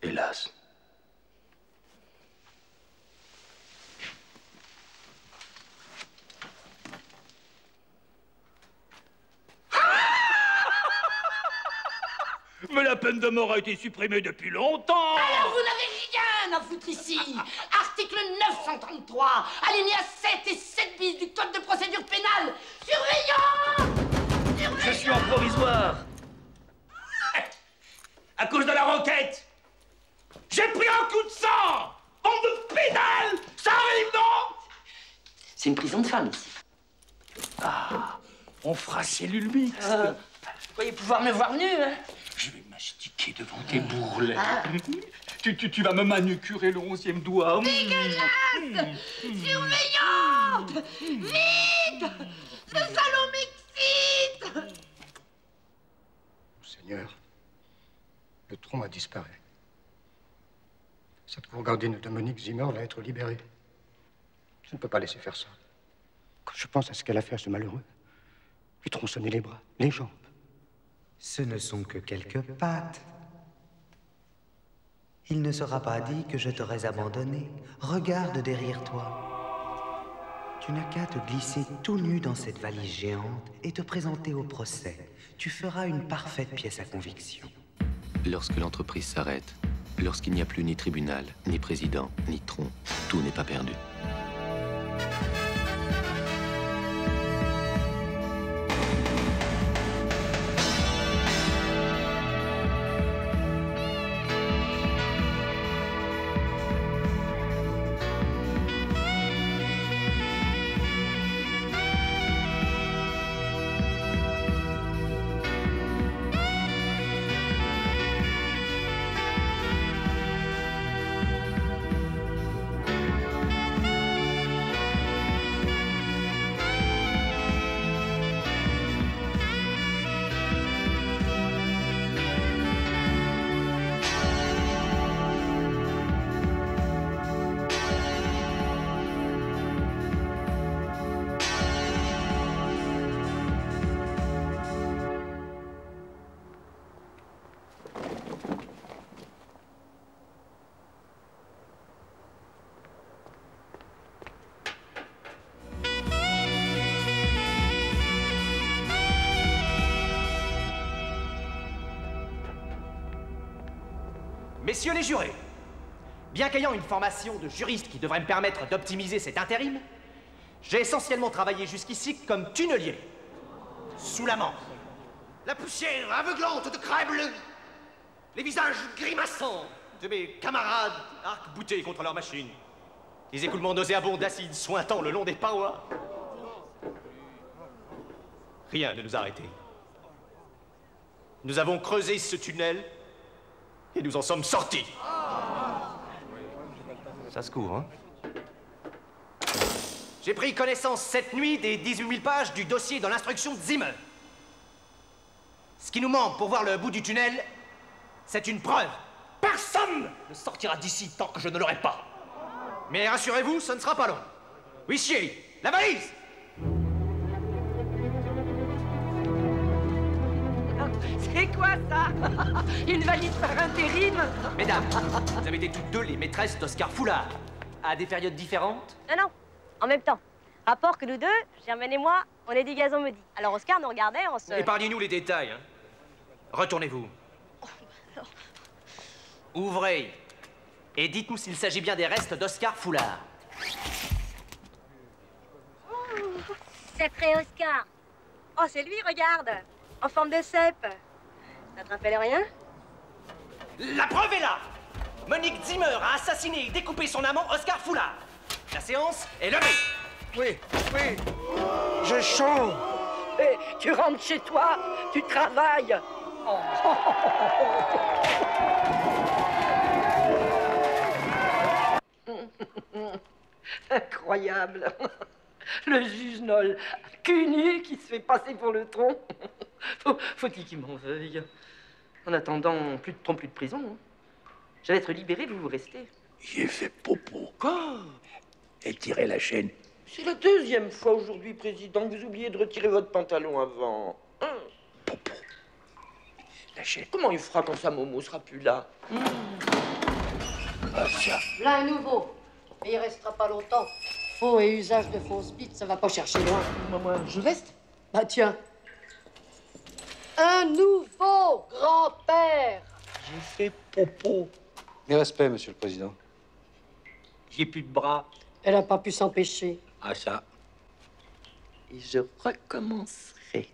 Hélas. Mais la peine de mort a été supprimée depuis longtemps. Alors vous n'avez rien à foutre ici. Article 933, alinéa 7 et 7 bis du Code de procédure pénale. Surveillant! Je suis en provisoire. À cause de la requête. J'ai pris un coup de sang. Bande de pédales. Ça arrive, non? C'est une prison de femmes, ici. Ah, on fera cellule mixte. Vous croyez pouvoir me voir nu, hein? Je vais mastiquer devant tes bourrelets. Tu vas me manucurer le 11e doigt. Dégueulasse! Surveillante! Vite! Ce salaud m'excite! Seigneur, le tronc a disparu. Cette gourgandine de Monique Zimmer va être libérée. Je ne peux pas laisser faire ça. Quand je pense à ce qu'elle a fait à ce malheureux, lui tronçonner les bras, les jambes. Ce ne sont que quelques pattes. Il ne sera pas dit que je t'aurais abandonné. Regarde derrière toi. Tu n'as qu'à te glisser tout nu dans cette valise géante et te présenter au procès. Tu feras une parfaite pièce à conviction. Lorsque l'entreprise s'arrête, lorsqu'il n'y a plus ni tribunal, ni président, ni tronc, tout n'est pas perdu. Messieurs les jurés, bien qu'ayant une formation de juriste qui devrait me permettre d'optimiser cet intérim, j'ai essentiellement travaillé jusqu'ici comme tunnelier, sous la menthe. La poussière aveuglante de crème-bleue, les visages grimaçants de mes camarades arc-boutés contre leur machine, les écoulements nauséabonds d'acide sointant le long des parois. Rien ne nous a arrêtés. Nous avons creusé ce tunnel et nous en sommes sortis. Ça se court, hein? J'ai pris connaissance cette nuit des 18 000 pages du dossier dans l'instruction de Zimmer. Ce qui nous manque pour voir le bout du tunnel, c'est une preuve. Personne ne sortira d'ici tant que je ne l'aurai pas. Mais rassurez-vous, ce ne sera pas long. Huissier, la valise! C'est quoi ça? Une valise par intérim? Mesdames, vous avez été toutes deux les maîtresses d'Oscar Foulard, à des périodes différentes? Non, non, en même temps. Rapport que nous deux, Germaine et moi, on est des gazons maudits. Alors Oscar nous regardait, on se... Épargnez-nous les détails, hein. Retournez-vous. Ouvrez et dites-nous s'il s'agit bien des restes d'Oscar Foulard. Sacré Oscar. Oh, c'est lui, regarde. En forme de cèpe. Ça te rappelle rien? La preuve est là. Monique Zimmer a assassiné et découpé son amant Oscar Foulard. La séance est levée. Oui, oui. J'ai chaud. Et tu rentres chez toi, tu travailles. Incroyable. Le juge Noll, cul nu qui se fait passer pour le tronc. Faut-il qu'il m'en veuille. En attendant, plus de trompe, plus de prison. Hein. J'allais être libéré, vous restez. J'ai fait popo. Quoi? Et tiré la chaîne. C'est la deuxième fois aujourd'hui, Président, que vous oubliez de retirer votre pantalon avant. Hein? Popo. La chaîne. Comment il fera quand sa Momo sera plus là? Ah, ça. Là, un nouveau. Et il restera pas longtemps. Faux et usage de fausses bites, ça va pas chercher loin. Moi, je reste. Bah tiens. Un nouveau grand-père. J'ai fait popo. Mes respects, Monsieur le Président. J'ai plus de bras. Elle a pas pu s'empêcher. Ah, ça. Et je recommencerai.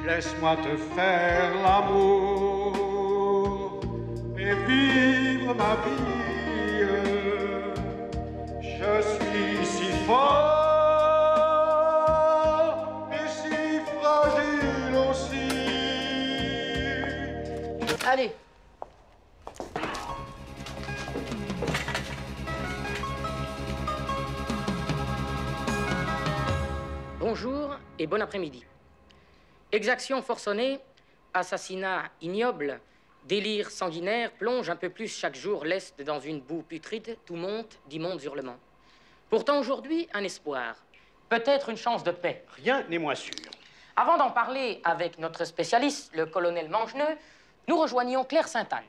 Laisse-moi te faire l'amour et vivre ma vie. Je suis si fort et si fragile aussi. Allez. Bonjour et bon après-midi. Exaction forcenée, assassinat ignoble, délire sanguinaire plonge un peu plus chaque jour l'Est dans une boue putride, tout monte d'immondes hurlements. Pourtant aujourd'hui, un espoir, peut-être une chance de paix. Rien n'est moins sûr. Avant d'en parler avec notre spécialiste, le colonel Mangeneux, nous rejoignons Claire Sainte-Anne.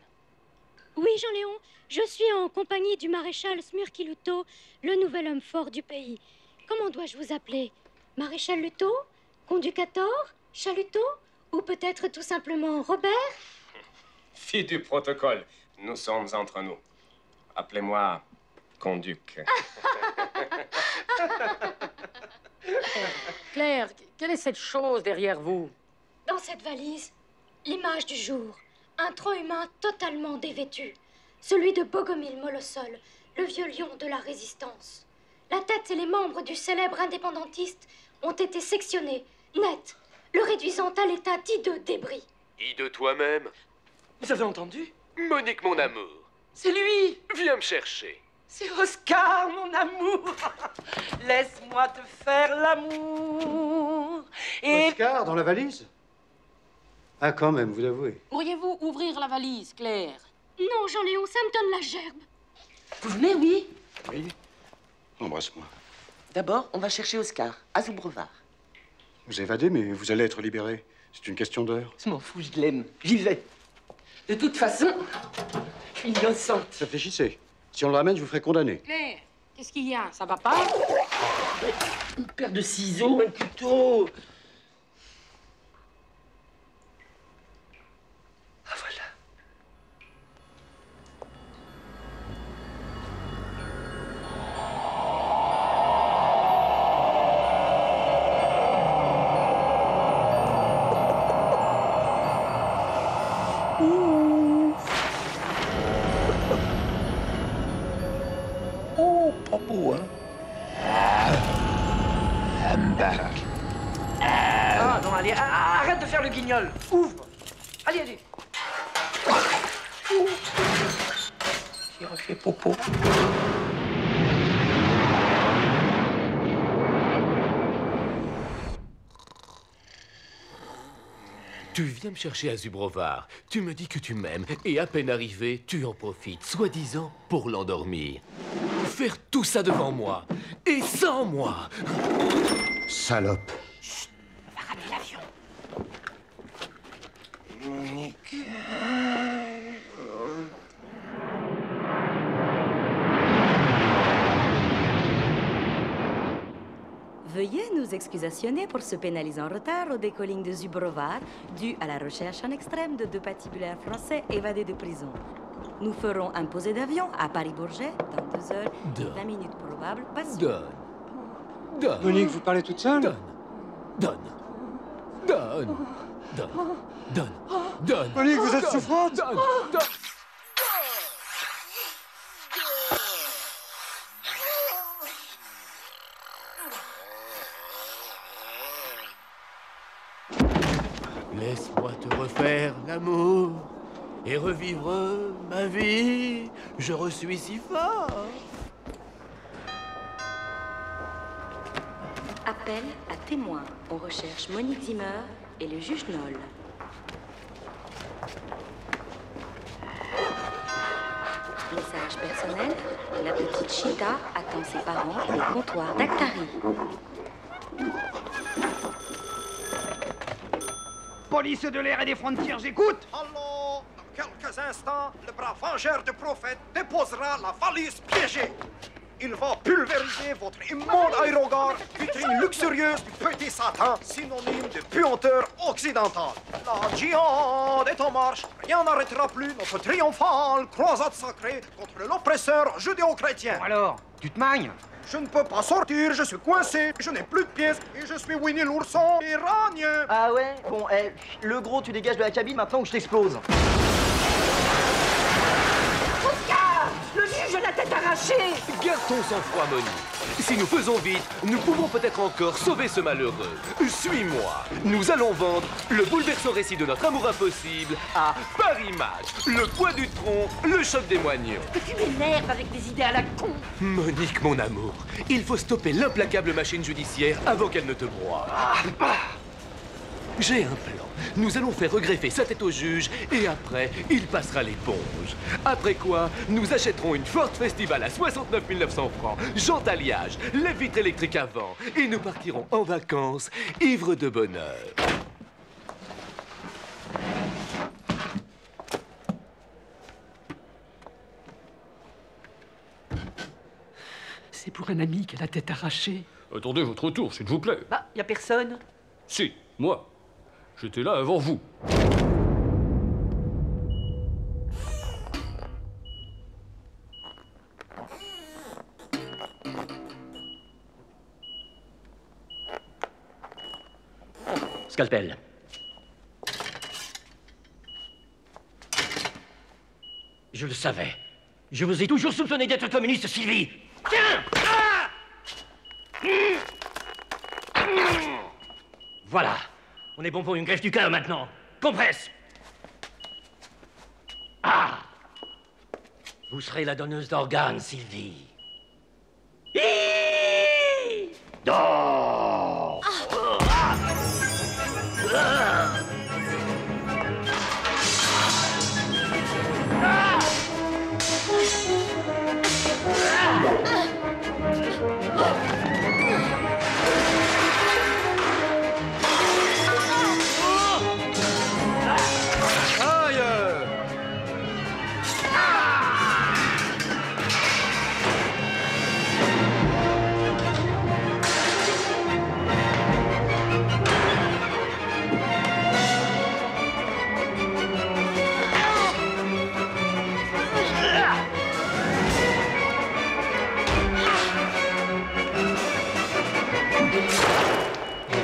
Oui, Jean-Léon, je suis en compagnie du maréchal Smurki Luto, le nouvel homme fort du pays. Comment dois-je vous appeler? Maréchal Luto? Conducator? Chaluteau? Ou peut-être tout simplement Robert? Fille du protocole, nous sommes entre nous. Appelez-moi Conduc. Claire, quelle est cette chose derrière vous? Dans cette valise, l'image du jour. Un tronc humain totalement dévêtu. Celui de Bogomil Molosol, le vieux lion de la résistance. La tête et les membres du célèbre indépendantiste ont été sectionnés, net, le réduisant à l'état d'hideux débris. De toi-même. Vous avez entendu? Monique, mon amour. C'est lui! Viens me chercher. C'est Oscar, mon amour! Laisse-moi te faire l'amour! Et... Oscar, dans la valise? Ah, quand même, vous l'avouez. Pourriez-vous ouvrir la valise, Claire? Non, Jean-Léon, ça me donne la gerbe. Vous venez, oui? Oui. Embrasse-moi. D'abord, on va chercher Oscar, à Zoubrevard. Vous évadez, mais vous allez être libéré. C'est une question d'heure. Je m'en fous, je l'aime. J'y vais. De toute façon, je suis innocente. Réfléchissez. Si on le ramène, je vous ferai condamner. Claire, qu'est-ce qu'il y a? Ça va pas? Une paire de ciseaux, un couteau. Ah, voilà. Oh, pas beau, hein? I'm back. Ah non, allez, arrête de faire le guignol. Ouvre. Allez, allez. J'ai refait popo. Tu viens me chercher à Zubrovar. Tu me dis que tu m'aimes. Et à peine arrivé, tu en profites, soi-disant, pour l'endormir. Faire tout ça devant moi. Et sans moi. Salope. On va ramener l'avion. Monique. Veuillez nous excusationner pour ce pénalisant retard au décolling de Zubrovar, dû à la recherche en extrême de 2 patibulaires français évadés de prison. Nous ferons un posé d'avion à Paris-Bourget dans 2 heures et 20 minutes probables. Donne. Donne. Monique, vous parlez toute seule? Donne. Donne. Donne. Donne. Donne. Donne. Monique, vous êtes souffrante? Donne. Donne. Laisse-moi te refaire l'amour et revivre ma vie. Je reçuis si fort. Appel à témoins. On recherche Monique Zimmer et le juge Noll. Message personnel. La petite Chita attend ses parents au comptoir d'Actari. Police de l'air et des frontières, j'écoute. Allons, dans quelques instants, le brave vengeur du prophète déposera la valise piégée. Il va pulvériser votre immonde aérogare, vitrine luxurieuse du petit Satan, synonyme de puanteur occidentale. La djihad est en marche. Rien n'arrêtera plus notre triomphale croisade sacrée contre l'oppresseur judéo-chrétien. Alors, tu te magnes? Je ne peux pas sortir, je suis coincé, je n'ai plus de pièces et je suis Winnie l'ourson iranien. Ah ouais? Bon, le gros, tu dégages de la cabine maintenant ou je t'explose. Oscar! Le juge a la tête arrachée! Garde ton sang-froid, Monique. Si nous faisons vite, nous pouvons peut-être encore sauver ce malheureux. Suis-moi. Nous allons vendre le bouleversant récit de notre amour impossible à Paris Match. Le poids du tronc, le choc des moignons. Que tu m'énerves avec des idées à la con! Monique, mon amour, il faut stopper l'implacable machine judiciaire avant qu'elle ne te broie. J'ai un plan. Nous allons faire regreffer sa tête au juge et après, il passera l'éponge. Après quoi, nous achèterons une Ford Festival à 69 900 francs, jantes-alliage, les vitres électriques avant et nous partirons en vacances, ivres de bonheur. C'est pour un ami qui a la tête arrachée. Attendez votre tour, s'il vous plaît. Bah, y a personne. Si, moi. J'étais là avant vous. Scalpel. Je le savais. Je vous ai toujours soupçonné d'être communiste, Sylvie. Tiens! Voilà. On est bon pour une greffe du cœur maintenant. Compresse. Ah! Vous serez la donneuse d'organes, Sylvie. Dors!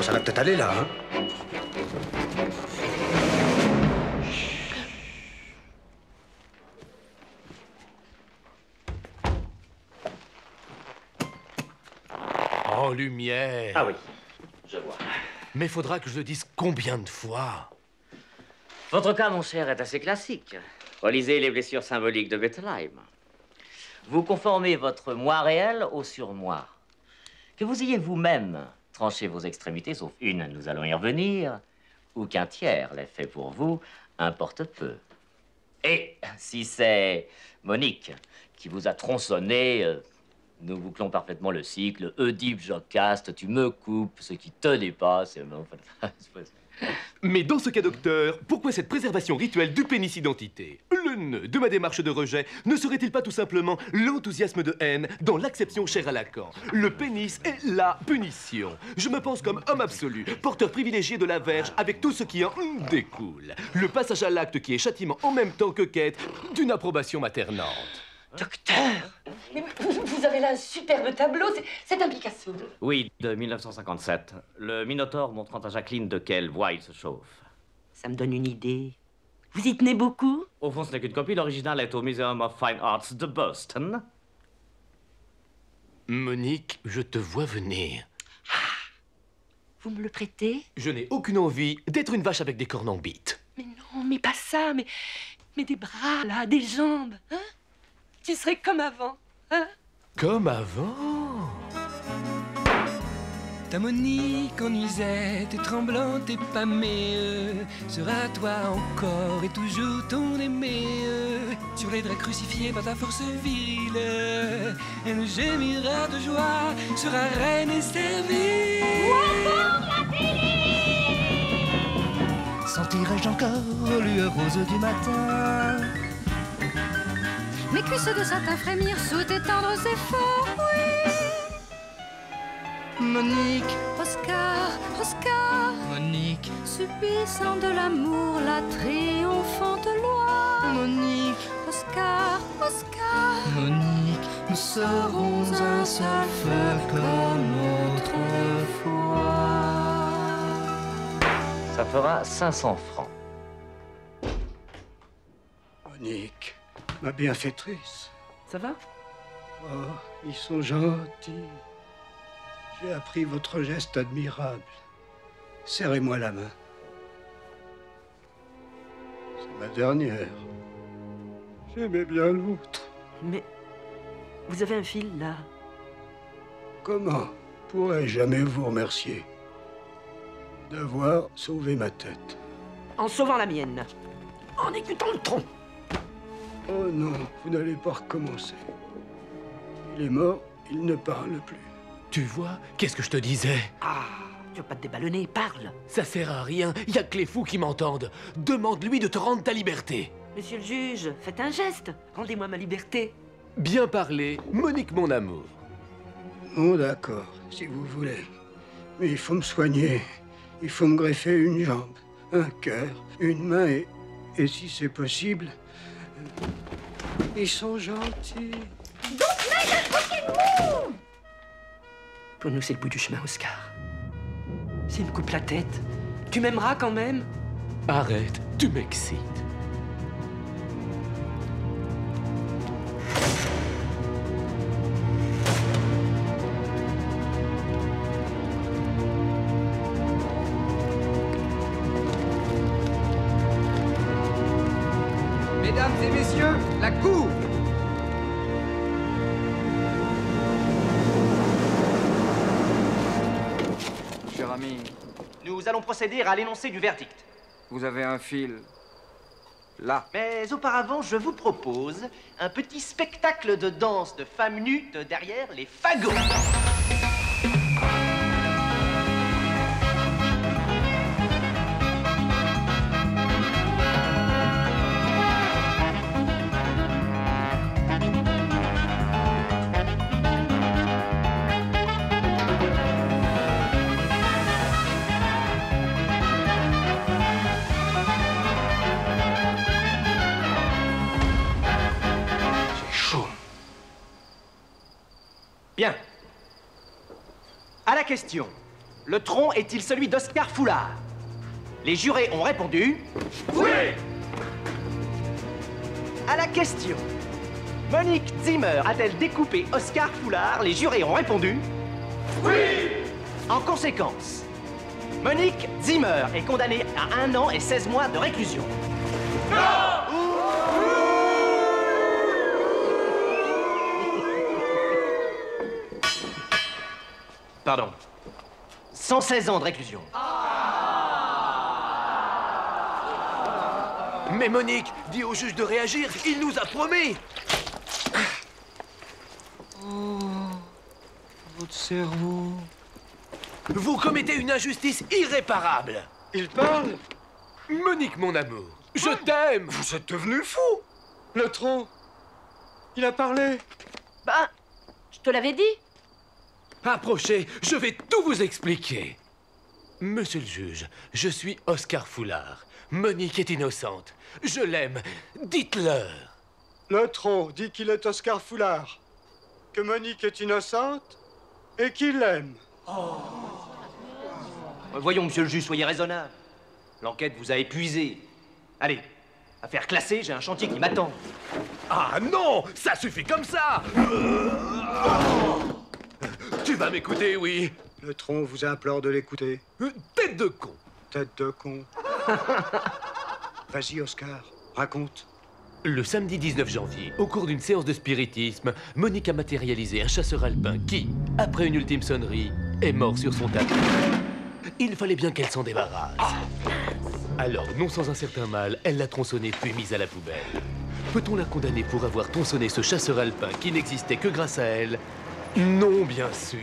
Bon, ça va peut-être aller là, hein. Oh, lumière. Ah oui, je vois. Mais faudra que je le dise combien de fois? Votre cas, mon cher, est assez classique. Relisez les blessures symboliques de Bettelheim. Vous conformez votre moi réel au surmoi. Que vous ayez vous-même tranché vos extrémités, sauf une, nous allons y revenir, ou qu'un tiers l'ait fait pour vous, importe peu. Et si c'est Monique qui vous a tronçonné, nous bouclons parfaitement le cycle. Oedipe, Jocaste, tu me coupes, ce qui te dépasse. Mais dans ce cas, docteur, pourquoi cette préservation rituelle du pénis identité? Le nœud de ma démarche de rejet ne serait-il pas tout simplement l'enthousiasme de haine dans l'acception chère à Lacan? Le pénis est la punition. Je me pense comme homme absolu, porteur privilégié de la verge avec tout ce qui en découle. Le passage à l'acte qui est châtiment en même temps que quête d'une approbation maternante. Docteur, mais vous avez là un superbe tableau, c'est un Picasso. Oui, de 1957. Le Minotaure montrant à Jacqueline de quelle voie il se chauffe. Ça me donne une idée. Vous y tenez beaucoup? Au fond, ce n'est qu'une copie. L'original est au Museum of Fine Arts de Boston. Monique, je te vois venir. Vous me le prêtez? Je n'ai aucune envie d'être une vache avec des cornes en bite. Mais non, mais pas ça, mais des bras, là, des jambes, hein? Tu serais comme avant, hein? Comme avant? Ta Monique en nuisette, tremblante et pâmée, sera toi encore et toujours ton aimé. Sur les draps crucifiés par ta force virile, elle gémira de joie, sera reine et servile. Sentirai-je encore lueur rose du matin? Mes cuisses de satin frémir sous tes tendres efforts, oui. Monique, Oscar, Oscar, Monique, subissant de l'amour la triomphante loi. Monique, Oscar, Oscar, Monique, nous serons un seul feu comme autrefois. Ça fera 500 francs. Monique, ma bienfaitrice. Ça va? Oh, ils sont gentils. J'ai appris votre geste admirable. Serrez-moi la main. C'est ma dernière. J'aimais bien l'autre. Mais vous avez un fil, là. Comment pourrais-je jamais vous remercier d'avoir sauvé ma tête? En sauvant la mienne. En écoutant le tronc. Oh non, vous n'allez pas recommencer. Il est mort, il ne parle plus. Tu vois, qu'est-ce que je te disais? Ah, tu veux pas te déballonner, parle. Ça sert à rien, y a que les fous qui m'entendent. Demande-lui de te rendre ta liberté. Monsieur le juge, faites un geste. Rendez-moi ma liberté. Bien parlé, Monique mon amour. Bon, d'accord, si vous voulez. Mais il faut me soigner. Il faut me greffer une jambe, un cœur, une main et si c'est possible... Ils sont gentils. Pour nous, c'est le bout du chemin, Oscar. S'il me coupe la tête, tu m'aimeras quand même? Arrête, tu m'excites. Mesdames et messieurs, la cour! Cher ami, Nous allons procéder à l'énoncé du verdict. vous avez un fil. Là. Mais auparavant, je vous propose un petit spectacle de danse de femmes nues de derrière les fagots. Bien. À la question. le tronc est-il celui d'Oscar Foulard? Les jurés ont répondu... Oui! À la question, Monique Zimmer a-t-elle découpé Oscar Foulard? Les jurés ont répondu... Oui! En conséquence, Monique Zimmer est condamnée à 1 an et 16 mois de réclusion. Non! Pardon. 116 ans de réclusion. Mais Monique, dis au juge de réagir, il nous a promis. Oh, votre cerveau. Vous commettez une injustice irréparable. Il parle? Monique, mon amour, je t'aime. Vous êtes devenu fou. Le tronc, il a parlé. Bah, je te l'avais dit. Approchez, je vais tout vous expliquer. Monsieur le juge, je suis Oscar Foulard. Monique est innocente. Je l'aime. Dites-leur. Le tronc dit qu'il est Oscar Foulard, que Monique est innocente et qu'il l'aime. Voyons, monsieur le juge, soyez raisonnable. L'enquête vous a épuisé. Allez, affaire classée, j'ai un chantier qui m'attend. Ah non, ça suffit comme ça. Tu vas m'écouter, oui. Le tronc vous implore de l'écouter. Tête de con. Tête de con. Vas-y, Oscar, raconte. Le samedi 19 janvier, au cours d'une séance de spiritisme, Monique a matérialisé un chasseur alpin qui, après une ultime sonnerie, est mort sur son tapis. Il fallait bien qu'elle s'en débarrasse. Alors, non sans un certain mal, elle l'a tronçonné puis mise à la poubelle. Peut-on la condamner pour avoir tronçonné ce chasseur alpin qui n'existait que grâce à elle? Non, bien sûr.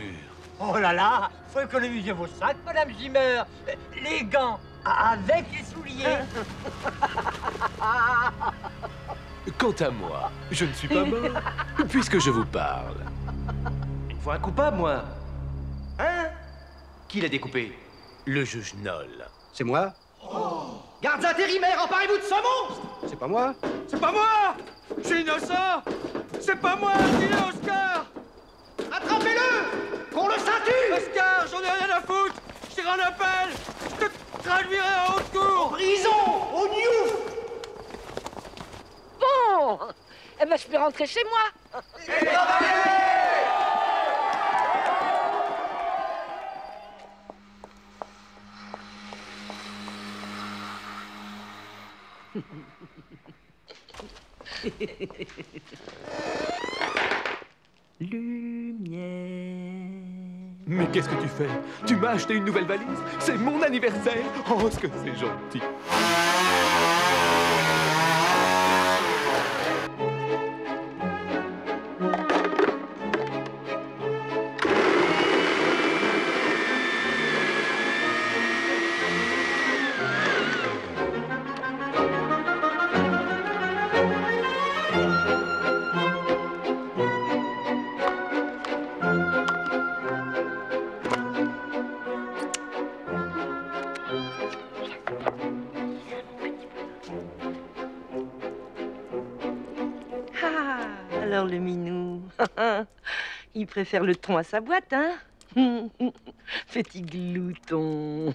Oh là là, faut économiser vos sacs, Madame Zimmer. Les gants, avec les souliers. Quant à moi, je ne suis pas mort, puisque je vous parle. Il me faut un coupable, moi. Hein? Qui l'a découpé? Le juge Noll. C'est moi? Gardes intérimaires, emparez-vous de ce monstre! C'est pas moi? C'est pas moi! Je suis innocent! C'est pas moi qui l'ai, Oscar! Attrapez-le! Qu'on le ceinture! Oscar, j'en ai rien à foutre! Je tire un appel! Je te traduirai en haute cour! En prison! Au Newf! Bon, eh ben, je peux rentrer chez moi. Et travailler! Lumière. Mais qu'est-ce que tu fais? Tu m'as acheté une nouvelle valise? C'est mon anniversaire! Oh, ce que c'est gentil! Alors le minou, il préfère le tronc à sa boîte, hein? Petit glouton.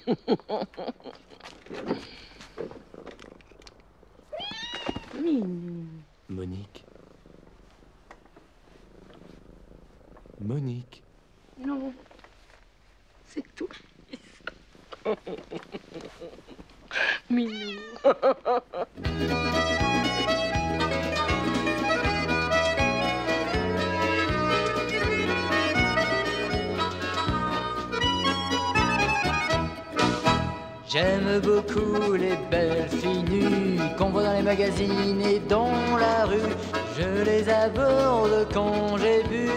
Minou. Monique. Monique. Non, c'est tout. Minou. J'aime beaucoup les belles filles nues qu'on voit dans les magazines et dans la rue. Je les aborde quand j'ai bu,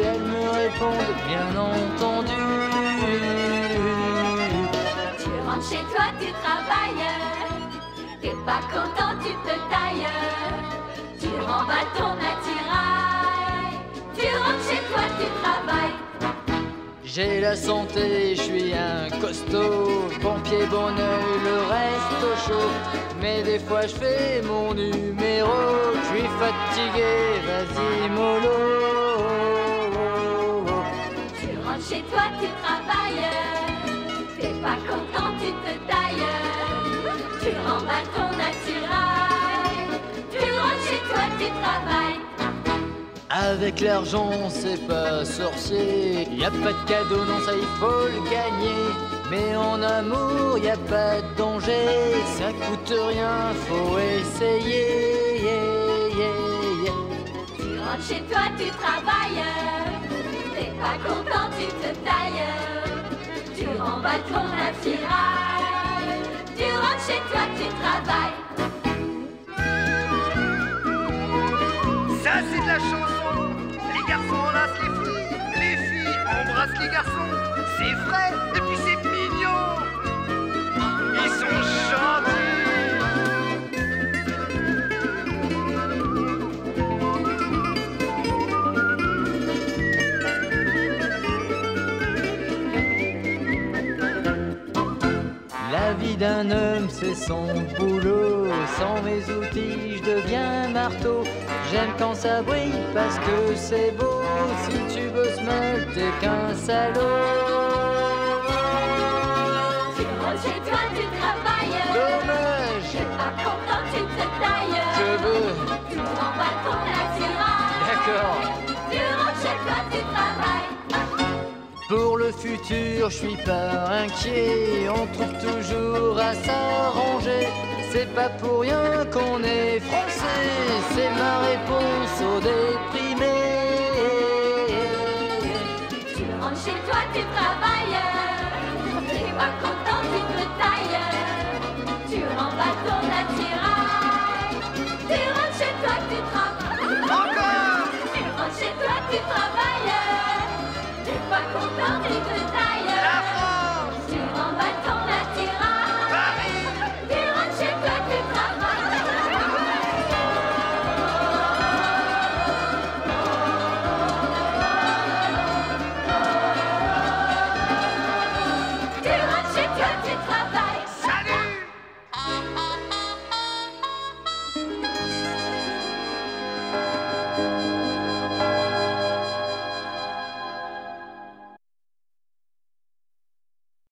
elles me répondent bien entendu. Tu rentres chez toi, tu travailles. T'es pas content, tu te tailles. Tu remballes ton attirail. Tu rentres chez toi, tu travailles. J'ai la santé, je suis un costaud, bon pied, bon oeil, le reste au chaud. Mais des fois je fais mon numéro, je suis fatigué, vas-y mollo. Tu rentres chez toi, tu travailles. tu te tailles. Tu remballes ton attirail. Tu rentres chez toi, tu travailles. Avec l'argent, c'est pas sorcier. Y a pas de cadeau, non, ça il faut le gagner. Mais en amour, y a pas de danger. Ça coûte rien, faut essayer. Tu rentres chez toi, tu travailles. T'es pas content, tu te tailles. Tu remballes ton attirail. Tu rentres chez toi, tu travailles. Ça c'est de la chanson. Les garçons enlacent les filles embrassent les garçons. C'est vrai, et puis c'est mignon. Ils sont gentils. La vie d'un homme, c'est son boulot. Sans mes outils, je deviens marteau. J'aime quand ça brille parce que c'est beau. Si tu bosses mal, t'es qu'un salaud. Tu rentres chez toi, tu travailles. Dommage. T'es pas content, tu te tailles. Je veux. Tu remballes ton attirail. D'accord. Tu rentres chez toi, tu travailles. Pour le futur, je suis pas inquiet. On trouve toujours à s'arranger. C'est pas pour rien qu'on est français. C'est ma réponse aux déprimés. Tu rentres chez toi, tu travailles. T'es pas content, tu te tailles. Tu remballes ton attirail.